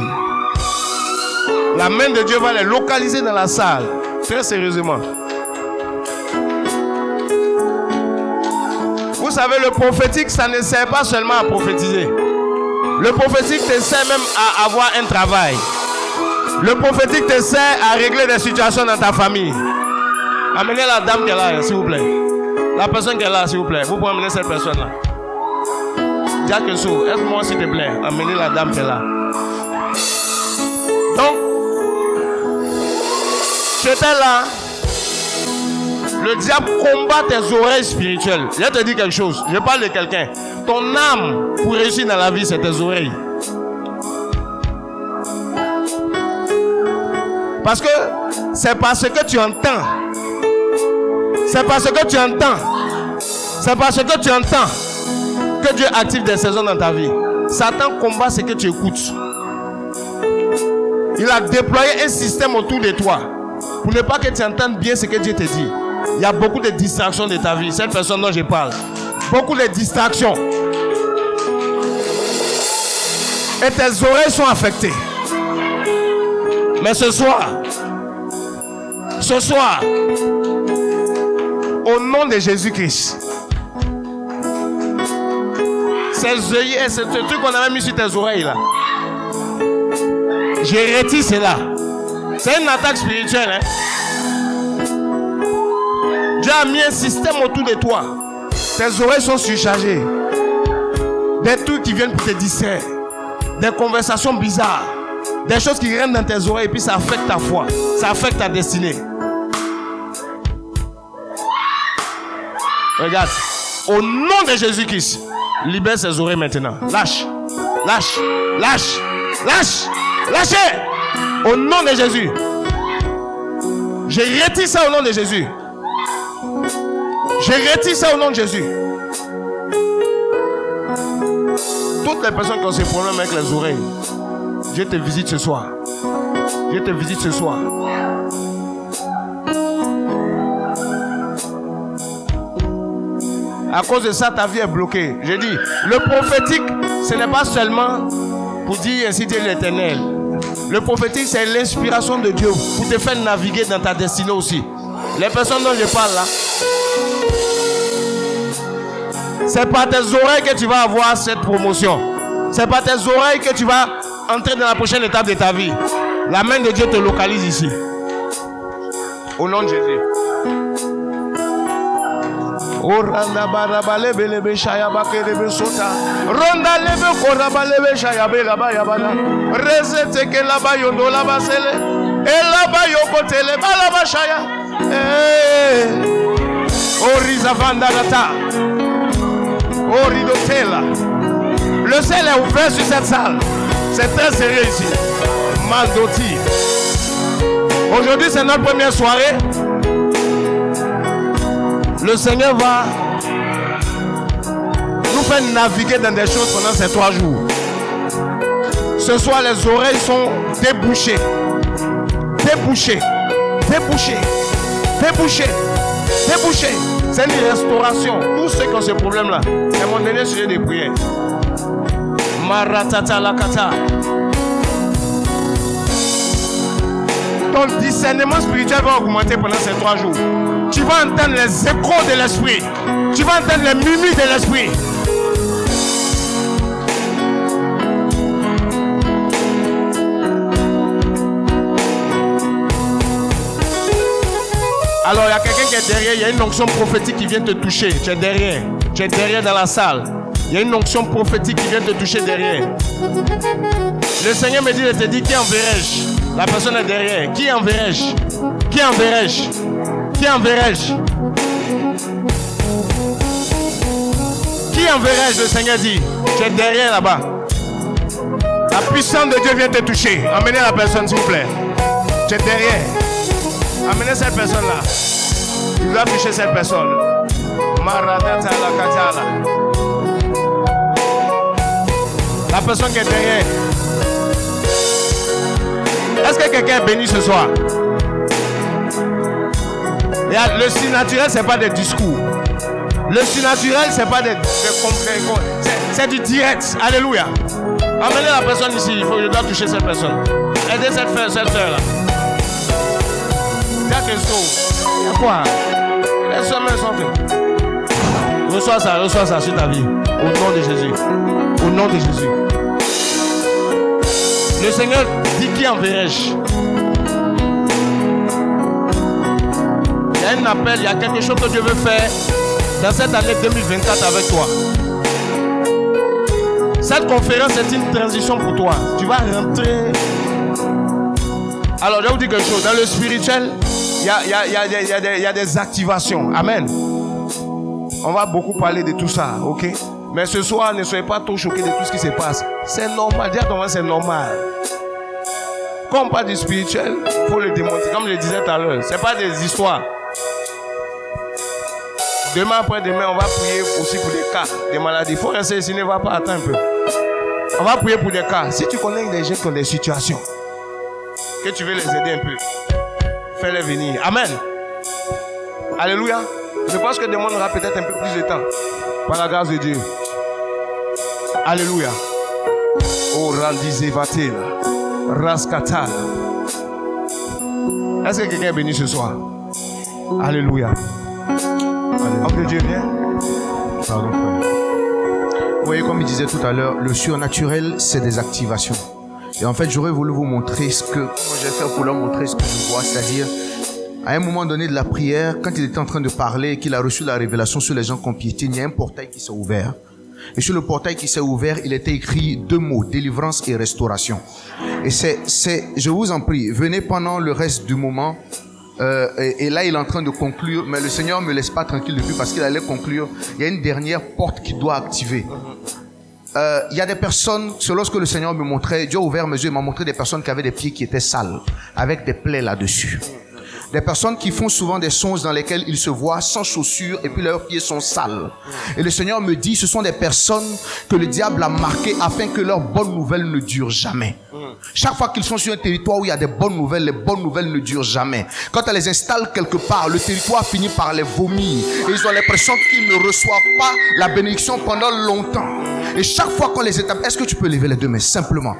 la main de Dieu va les localiser dans la salle. Très sérieusement. Vous savez, le prophétique, ça ne sert pas seulement à prophétiser. Le prophétique te sert même à avoir un travail. Le prophétique te sert à régler des situations dans ta famille. Amenez la dame qui est là, s'il vous plaît. La personne qui est là, s'il vous plaît. Vous pouvez amener cette personne-là. Jacques Sou, aide-moi s'il te plaît. Amenez la dame qui est là. Donc, j'étais là. Le diable combat tes oreilles spirituelles. Je te dis quelque chose. Je parle de quelqu'un. Ton âme pour réussir dans la vie, c'est tes oreilles. Parce que c'est parce que tu entends. C'est parce que tu entends. C'est parce que tu entends que Dieu active des saisons dans ta vie. Satan combat ce que tu écoutes. Il a déployé un système autour de toi pour ne pas que tu entendes bien ce que Dieu te dit. Il y a beaucoup de distractions de ta vie. Cette personne dont je parle. Beaucoup de distractions. Et tes oreilles sont affectées. Mais ce soir, au nom de Jésus-Christ, ces œillets, ce truc qu'on avait mis sur tes oreilles là, j'ai retiré cela. C'est une attaque spirituelle. Hein? Dieu a mis un système autour de toi. Tes oreilles sont surchargées. Des trucs qui viennent pour te distraire. Des conversations bizarres. Des choses qui rentrent dans tes oreilles et puis ça affecte ta foi. Ça affecte ta destinée. Regarde. Au nom de Jésus-Christ, libère ses oreilles maintenant. Lâche. Lâche. Lâche. Lâche. Lâchez. Au nom de Jésus. Je retire ça au nom de Jésus. Je retire ça au nom de Jésus. Toutes les personnes qui ont ces problèmes avec les oreilles, Dieu te visite ce soir. Dieu te visite ce soir. À cause de ça, ta vie est bloquée. Je dis, le prophétique, ce n'est pas seulement pour dire ainsi dit l'Éternel. Le prophétique, c'est l'inspiration de Dieu pour te faire naviguer dans ta destinée aussi. Les personnes dont je parle là, c'est par tes oreilles que tu vas avoir cette promotion. C'est par tes oreilles que tu vas entrer dans la prochaine étape de ta vie. La main de Dieu te localise ici. Au nom de Jésus. Le ciel est ouvert sur cette salle. C'est très sérieux ici. Mandoti. Aujourd'hui, c'est notre première soirée. Le Seigneur va nous faire naviguer dans des choses pendant ces 3 jours. Ce soir, les oreilles sont débouchées. Débouchées. Débouchées. Débouchées. Débouchées. C'est une restauration. Tous ceux qui ont ce problème-là, c'est mon dernier sujet de prière. Maratata lakata. Ton discernement spirituel va augmenter pendant ces 3 jours. Tu vas entendre les échos de l'esprit. Tu vas entendre les murmures de l'esprit. Alors il y a quelqu'un qui est derrière, il y a une onction prophétique qui vient te toucher. Tu es derrière. Tu es derrière dans la salle. Il y a une onction prophétique qui vient te toucher derrière. Le Seigneur me dit de te dire, qui enverrai-je? La personne est derrière. Qui enverrai-je? Qui enverrai-je? Qui enverrai-je? Qui enverrai-je? Le Seigneur dit. Tu es derrière là-bas. La puissance de Dieu vient te toucher. Emmenez la personne s'il vous plaît. Tu es derrière. Amenez cette personne-là. Tu dois toucher cette personne. La personne qui est derrière. Est-ce que quelqu'un est béni ce soir? Le surnaturel, ce n'est pas des discours. Le surnaturel, ce n'est pas des concrets. C'est du direct. Alléluia. Amenez la personne ici. Il faut que je dois toucher cette personne. Aidez cette soeur-là. Il y a quoi? Les soeurs sont faites. Reçois ça sur ta vie. Au nom de Jésus. Au nom de Jésus. Le Seigneur dit qui enverrai-je? Il y a un appel, il y a quelque chose que Dieu veut faire dans cette année 2024 avec toi. Cette conférence est une transition pour toi. Tu vas rentrer. Alors, je vais vous dire quelque chose. Dans le spirituel, il y a des activations. Amen. On va beaucoup parler de tout ça, ok? Mais ce soir, ne soyez pas trop choqués de tout ce qui se passe. C'est normal. Dis à ton voisin, c'est normal. Quand on parle du spirituel, il faut le démontrer. Comme je le disais tout à l'heure, ce n'est pas des histoires. Demain après-demain, on va prier aussi pour des cas, des maladies. Il faut rester ici, ne va pas attendre un peu. On va prier pour des cas. Si tu connais des gens qui ont des situations, que tu veux les aider un peu, fais-les venir. Amen. Alléluia. Je pense que demain on aura peut-être un peu plus de temps. Par la grâce de Dieu. Alléluia. Oh, Randizevatel. Raskatal. Est-ce que quelqu'un est béni ce soir? Alléluia. Oncle Dieu, viens. Pardon, frère. Vous voyez, comme il disait tout à l'heure, le surnaturel, c'est des activations. Et en fait, j'aurais voulu vous montrer ce que... Moi, je vais faire pour leur montrer ce que je vois. C'est-à-dire, à un moment donné de la prière, quand il était en train de parler et qu'il a reçu la révélation sur les gens qui piétinent, il y a un portail qui s'est ouvert. Et sur le portail qui s'est ouvert, il était écrit 2 mots, délivrance et restauration. Et je vous en prie, venez pendant le reste du moment. Et là, il est en train de conclure, mais le Seigneur ne me laisse pas tranquille depuis parce qu'il allait conclure. Il y a une dernière porte qui doit activer. Il y a des personnes, selon ce que le Seigneur me montrait, Dieu a ouvert mes yeux, il m'a montré des personnes qui avaient des pieds qui étaient sales, avec des plaies là-dessus. Des personnes qui font souvent des songes dans lesquels ils se voient sans chaussures et puis leurs pieds sont sales. Et le Seigneur me dit, ce sont des personnes que le diable a marquées afin que leurs bonnes nouvelles ne durent jamais. Chaque fois qu'ils sont sur un territoire où il y a des bonnes nouvelles, les bonnes nouvelles ne durent jamais. Quand elles les installent quelque part, le territoire finit par les vomir. Et ils ont l'impression qu'ils ne reçoivent pas la bénédiction pendant longtemps. Et chaque fois qu'on les établit, est-ce que tu peux lever les deux mains simplement?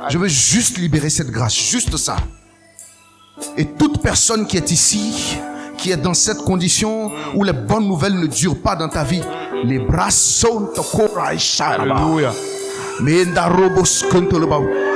Je veux juste libérer cette grâce, juste ça. Et toute personne qui est ici, qui est dans cette condition où les bonnes nouvelles ne durent pas dans ta vie, les bras sont Alléluia.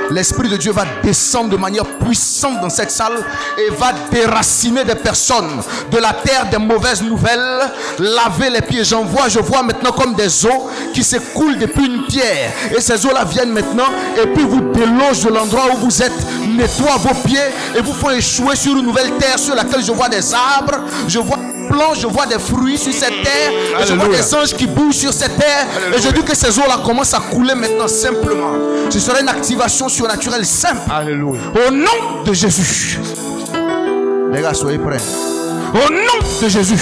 L'Esprit de Dieu va descendre de manière puissante dans cette salle et va déraciner des personnes de la terre des mauvaises nouvelles, laver les pieds. Je vois maintenant comme des eaux qui s'écoulent depuis une pierre. Et ces eaux-là viennent maintenant et puis vous délogent de l'endroit où vous êtes, nettoient vos pieds et vous font échouer sur une nouvelle terre sur laquelle je vois des arbres, je vois plants, je vois des fruits sur cette terre, et je vois des anges qui bougent sur cette terre. Alléluia. Et je dis que ces eaux-là commencent à couler maintenant simplement. Ce sera une activation surnaturelle simple. Alléluia. Au nom de Jésus. Les gars, soyez prêts. Au nom de Jésus.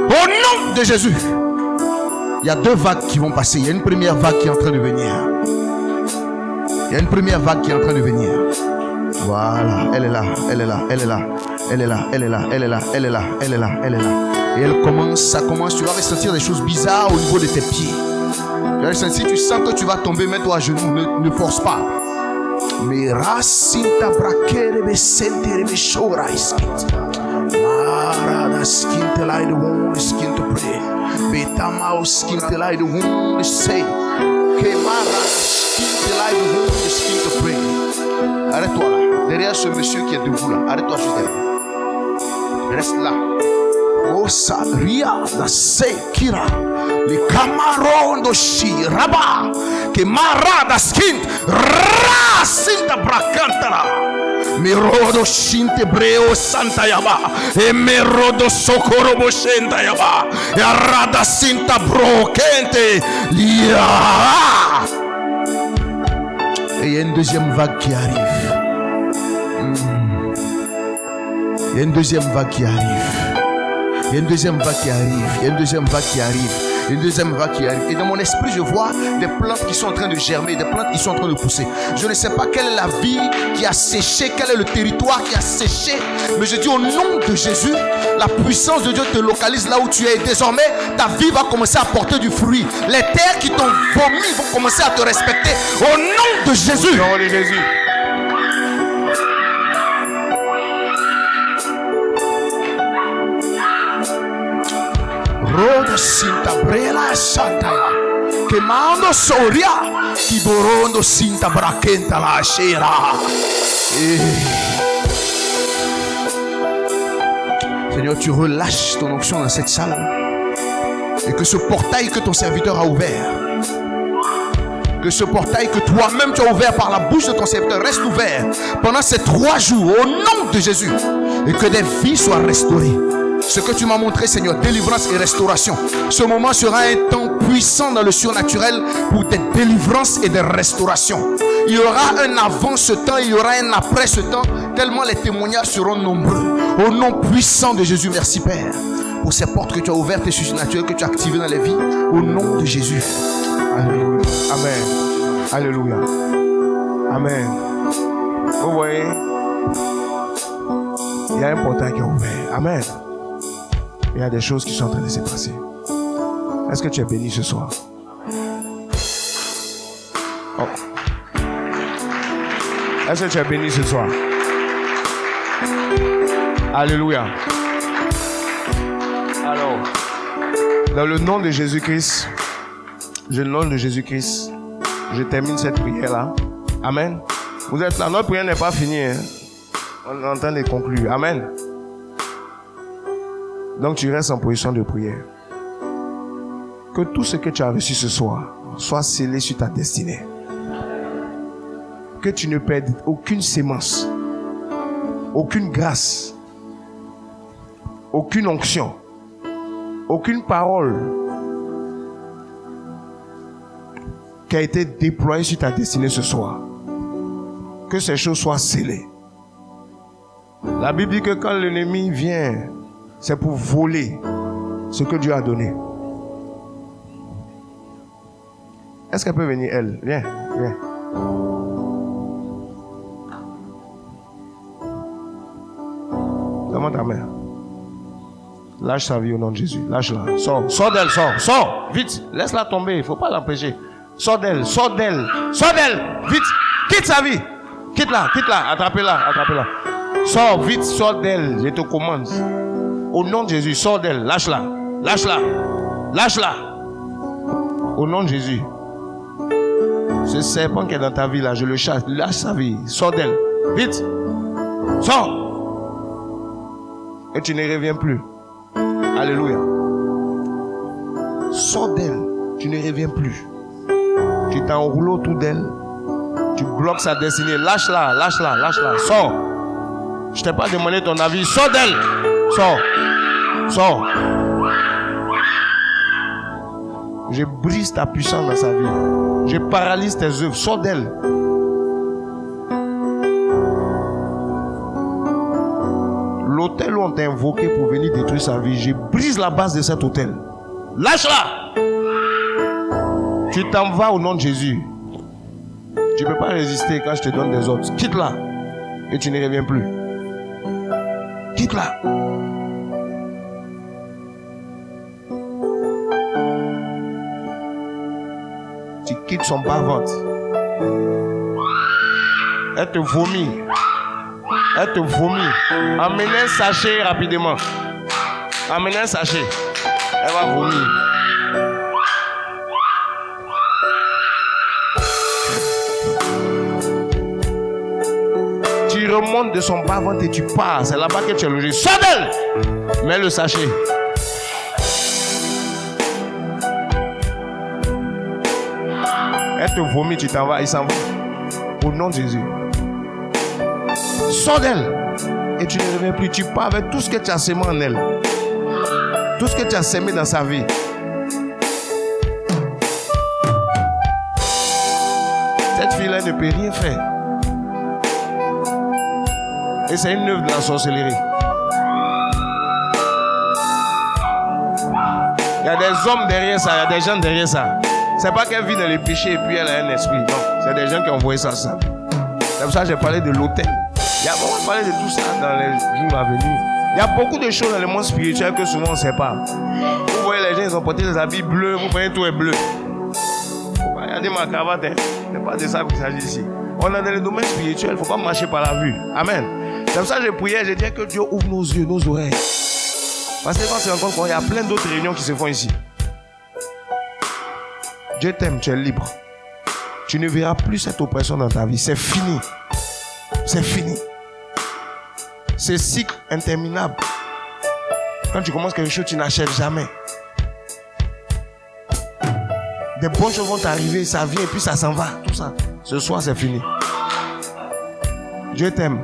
Au nom de Jésus. Il y a 2 vagues qui vont passer. Il y a une première vague qui est en train de venir. Il y a une première vague qui est en train de venir. Voilà, elle est là, elle est là, elle est là. Elle est là, elle est là, elle est là, elle est là, elle est là, elle est là. Et elle commence, ça commence, tu vas ressentir des choses bizarres au niveau de tes pieds. Tu vas ressentir, si tu sens que tu vas tomber, mets-toi à genoux, ne force pas. Mais racinta braquere besente rebeshora iskit. Marada skin till I the wound skin to pray. Betama skin till I the wound say. Kemara skin till I the wound skin to pray. Arrête-toi là, derrière ce monsieur qui est debout là, arrête-toi juste derrière. Reste là. Osaria da Sekira. Les camarondo shiraba. Que marada skint. Rasinta bracantara. Merodo shintebreo santa yaba. E merodo sokorobo shenta yaba. E arada sinta brokente. Lia. Et il y a une deuxième vague qui arrive. Il y a une deuxième vague qui arrive. Il y a une deuxième vague qui arrive. Il y a une deuxième vague qui arrive. Une deuxième vague qui arrive. Et dans mon esprit, je vois des plantes qui sont en train de germer, des plantes qui sont en train de pousser. Je ne sais pas quelle est la vie qui a séché, quel est le territoire qui a séché. Mais je dis au nom de Jésus, la puissance de Dieu te localise là où tu es. Et désormais, ta vie va commencer à porter du fruit. Les terres qui t'ont vomi vont commencer à te respecter. Au nom de Jésus. Au nom de Jésus. Roda sinta brela santa quemando soria kiborondo sinta braquenta la chera. Seigneur, tu relâches ton onction dans cette salle et que ce portail que ton serviteur a ouvert, que ce portail que toi-même tu as ouvert par la bouche de ton serviteur reste ouvert pendant ces 3 jours au nom de Jésus et que des vies soient restaurées. Ce que tu m'as montré, Seigneur, délivrance et restauration. Ce moment sera un temps puissant dans le surnaturel pour des délivrances et des restaurations. Il y aura un avant ce temps, il y aura un après ce temps, tellement les témoignages seront nombreux. Au nom puissant de Jésus, merci Père, pour ces portes que tu as ouvertes et surnaturelles que tu as activées dans les vies. Au nom de Jésus. Alléluia. Amen. Alléluia. Amen. Vous voyez, il y a un portail qui est ouvert. Amen. Il y a des choses qui sont en train de se passer. Est-ce que tu es béni ce soir? Oh. Est-ce que tu es béni ce soir? Alléluia. Alors, dans le nom de Jésus-Christ, je termine cette prière-là. Amen. Vous êtes là, notre prière n'est pas finie. Hein? On est en train de conclure. Amen. Donc tu restes en position de prière. Que tout ce que tu as reçu ce soir soit scellé sur ta destinée. Que tu ne perdes aucune sémence, aucune grâce, aucune onction, aucune parole qui a été déployée sur ta destinée ce soir. Que ces choses soient scellées. La Bible dit que quand l'ennemi vient, c'est pour voler ce que Dieu a donné. Est-ce qu'elle peut venir, elle? Viens, viens. Donne-moi ta main. Lâche sa vie au nom de Jésus. Lâche-la. Sors. Sors d'elle, sors. Sors. Vite. Laisse-la tomber. Il ne faut pas l'empêcher. Sors d'elle. Sors d'elle. Sors d'elle. Vite. Quitte sa vie. Quitte-la. Quitte-la. Attrapez-la. Attrapez-la. Sors vite. Sors d'elle. Je te commande. Au nom de Jésus. Sors d'elle. Lâche-la. Lâche-la. Lâche-la. Au nom de Jésus. Ce serpent qui est dans ta vie là, je le chasse. Lâche sa vie. Sors d'elle. Vite. Sors. Et tu ne reviens plus. Alléluia. Sors d'elle. Tu ne reviens plus. Tu t'enroules autour d'elle. Tu bloques sa destinée. Lâche-la. Lâche-la. Lâche-la. Sors. Je t'ai pas demandé ton avis. Sors d'elle. Sors. Sors. Je brise ta puissance dans sa vie. Je paralyse tes œuvres. Sors d'elle. L'hôtel où on t'a invoqué pour venir détruire sa vie, je brise la base de cet hôtel. Lâche-la. Tu t'en vas au nom de Jésus. Tu ne peux pas résister quand je te donne des ordres. Quitte-la. Et tu ne reviens plus. Quitte-la. Tu quittes son bas-ventre. Elle te vomit. Elle te vomit. Amenez un sachet rapidement. Amenez un sachet. Elle va vomir. Tu remontes de son bas-ventre et tu pars. C'est là-bas que tu es logé. Sors d'elle! Mets le sachet. Elle te vomit, tu t'en vas, il s'en va. Au nom de Jésus. Sors d'elle. Et tu ne reviens plus. Tu pars avec tout ce que tu as semé en elle. Tout ce que tu as semé dans sa vie. Cette fille-là ne peut rien faire. Et c'est une œuvre de la sorcellerie. Il y a des hommes derrière ça, il y a des gens derrière ça. C'est pas qu'elle vit dans les péchés et puis elle a un esprit. Non, c'est des gens qui ont envoyé ça. C'est pour ça que j'ai parlé de l'autel. On va parler de tout ça dans les jours à venir. Il y a beaucoup de choses dans le monde spirituel que souvent on ne sait pas. Vous voyez les gens, ils ont porté des habits bleus, vous voyez tout est bleu. Regardez ma cravate, hein. C'est pas de ça qu'il s'agit ici. On est dans le domaine spirituel, il ne faut pas marcher par la vue. Amen. C'est pour ça que j'ai prié, j'ai dit que Dieu ouvre nos yeux, nos oreilles. Parce que quand on se rend compte qu'il y a plein d'autres réunions qui se font ici. Dieu t'aime, tu es libre. Tu ne verras plus cette oppression dans ta vie. C'est fini. C'est fini. C'est cycle interminable. Quand tu commences quelque chose, tu n'achèves jamais. Des bonnes choses vont t'arriver, ça vient et puis ça s'en va. Tout ça. Ce soir, c'est fini. Dieu t'aime.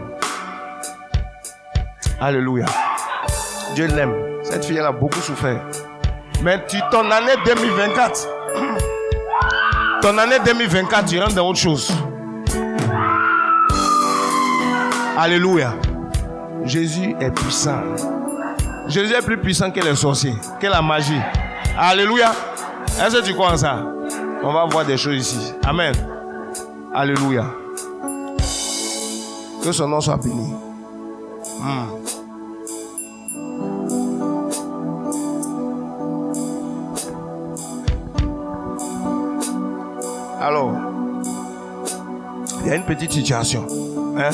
Alléluia. Dieu l'aime. Cette fille, elle a beaucoup souffert. Mais ton année 2024, ton année 2024, tu rentres dans autre chose. Alléluia. Jésus est puissant. Jésus est plus puissant que les sorciers, que la magie. Alléluia. Est-ce que tu crois en ça? On va voir des choses ici. Amen. Alléluia. Que son nom soit béni. Alors, il y a une petite situation. Hein?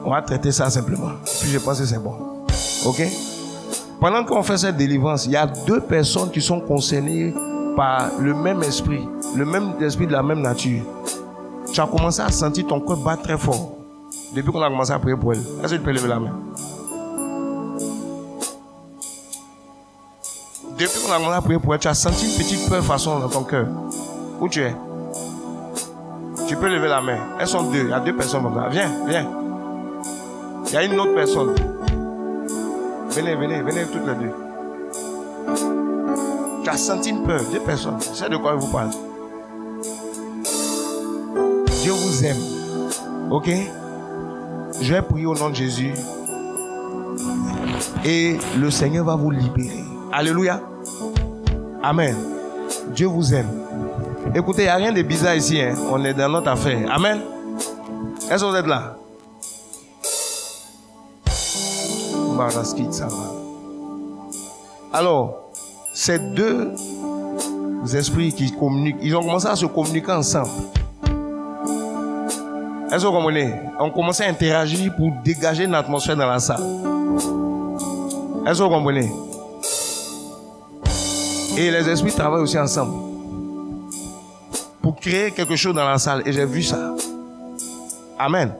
On va traiter ça simplement. Puis je pense que c'est bon. Ok? Pendant qu'on fait cette délivrance, il y a deux personnes qui sont concernées par le même esprit de la même nature. Tu as commencé à sentir ton cœur battre très fort. Depuis qu'on a commencé à prier pour elle. Est-ce que tu peux lever la main? Depuis qu'on a commencé à prier pour elle, tu as senti une petite peur façon dans ton cœur. Où tu es? Tu peux lever la main. Elles sont deux. Il y a deux personnes comme ça. Viens, viens. Il y a une autre personne. Venez, venez, venez toutes les deux. Tu as senti une peur. Deux personnes. C'est de quoi je vous parle. Dieu vous aime. Ok? Je vais prier au nom de Jésus. Et le Seigneur va vous libérer. Alléluia. Amen. Dieu vous aime. Écoutez, il n'y a rien de bizarre ici. Hein? On est dans notre affaire. Amen. Est-ce que vous êtes là? Alors, ces deux esprits qui communiquent, ils ont commencé à se communiquer ensemble. Est-ce que vous comprenez? On commençait à interagir pour dégager une atmosphère dans la salle. Est-ce que vous comprenez? Et les esprits travaillent aussi ensemble pour créer quelque chose dans la salle. Et j'ai vu ça. Amen.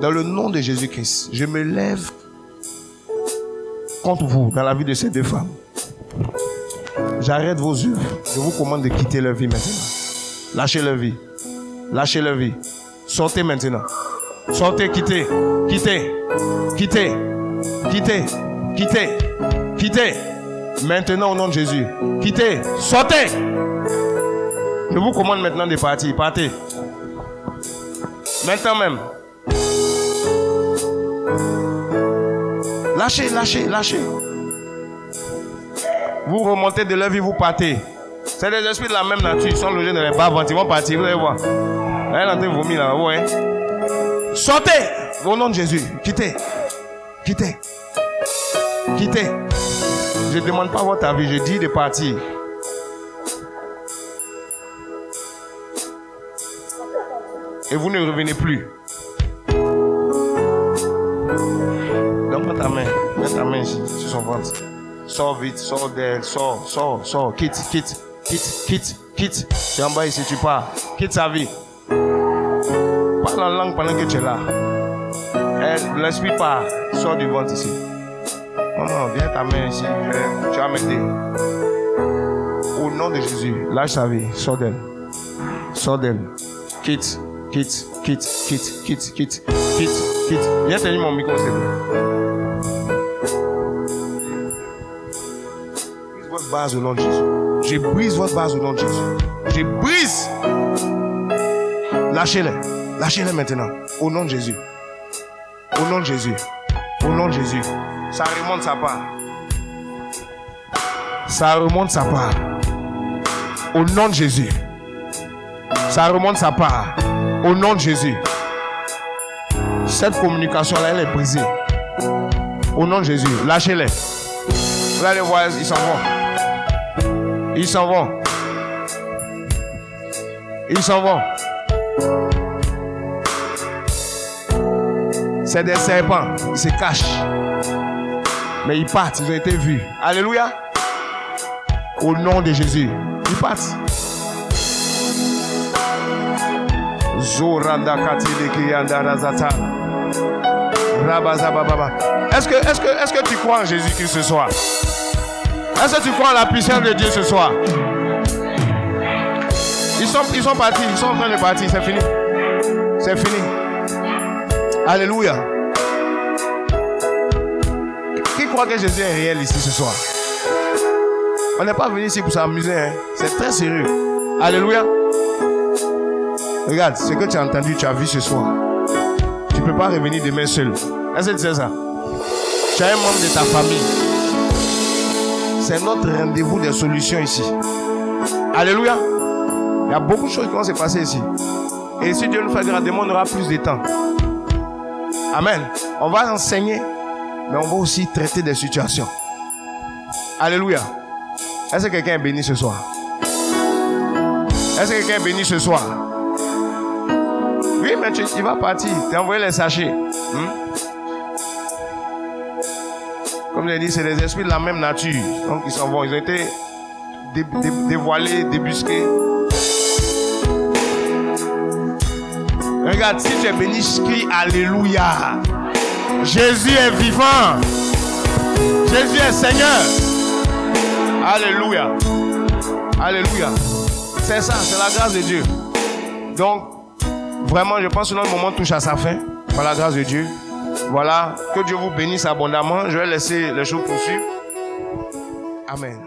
Dans le nom de Jésus-Christ, je me lève contre vous dans la vie de ces deux femmes. J'arrête vos œuvres. Je vous commande de quitter leur vie maintenant. Lâchez leur vie. Lâchez leur vie. Sortez maintenant. Sortez, quittez. Quittez. Quittez. Quittez. Quittez. Quittez. Maintenant au nom de Jésus. Quittez. Sortez. Je vous commande maintenant de partir. Partez. Maintenant même. Lâchez, lâchez, lâchez. Vous remontez de leur vie, vous partez. C'est des esprits de la même nature. Ils sont logés dans les bas-ventres. Ils vont partir, vous allez voir. Elle est en train de vomir là, ouais. Sortez au nom de Jésus. Quittez. Quittez. Quittez. Je ne demande pas votre avis, je dis de partir. Et vous ne revenez plus. Donne-moi ta main. Mets ta main ici, sur son ventre. Sors vite, sors d'elle, sors. Quitte. Tu es en bas ici, tu pars. Quitte sa vie. Parle en langue pendant que tu es là. L'esprit part. Sors du ventre ici. Maman, viens ta main ici. Tu vas m'aider. Au nom de Jésus, lâche sa vie. Sors d'elle. Sors d'elle. Quitte. Quitte. Viens tenir mon micro, s'il te plaît. Brise votre base au nom de Jésus. Je brise votre base au nom de Jésus. Je brise. Lâchez-les. Lâchez-les maintenant. Au nom de Jésus. Au nom de Jésus. Au nom de Jésus. Ça remonte sa part. Ça remonte sa part. Au nom de Jésus. Ça remonte sa part. Au nom de Jésus. Cette communication-là, elle est brisée. Au nom de Jésus. Lâchez-les. Vous allez voir, ils s'en vont. Ils s'en vont. Ils s'en vont. C'est des serpents. Ils se cachent. Mais ils partent. Ils ont été vus. Alléluia. Au nom de Jésus. Ils partent. Est-ce que tu crois en Jésus-Christ ce soir? Est-ce que tu crois en la puissance de Dieu ce soir? Ils sont partis, ils sont en train de partir, c'est fini. C'est fini. Alléluia. Qui croit que Jésus est réel ici ce soir? On n'est pas venu ici pour s'amuser, hein? C'est très sérieux. Alléluia. Regarde, ce que tu as entendu, tu as vu ce soir. Tu ne peux pas revenir demain seul. Est-ce que tu sais ça? Tu as un membre de ta famille. C'est notre rendez-vous des solutions ici. Alléluia. Il y a beaucoup de choses qui vont se passer ici. Et si Dieu nous fait grâce, on aura plus de temps. Amen. On va enseigner, mais on va aussi traiter des situations. Alléluia. Est-ce que quelqu'un est béni ce soir? Est-ce que quelqu'un est béni ce soir? Oui, mais il va partir. Tu as envoyé les sachets. Comme je l'ai dit, c'est des esprits de la même nature. Donc ils s'en vont. Ils ont été dévoilés, débusqués. Regarde, si tu es béni, crie Alléluia. Jésus est vivant. Jésus est Seigneur. Alléluia. Alléluia. C'est ça, c'est la grâce de Dieu. Donc, vraiment, je pense que notre moment touche à sa fin. Par la grâce de Dieu. Voilà. Que Dieu vous bénisse abondamment. Je vais laisser les choses poursuivre. Amen.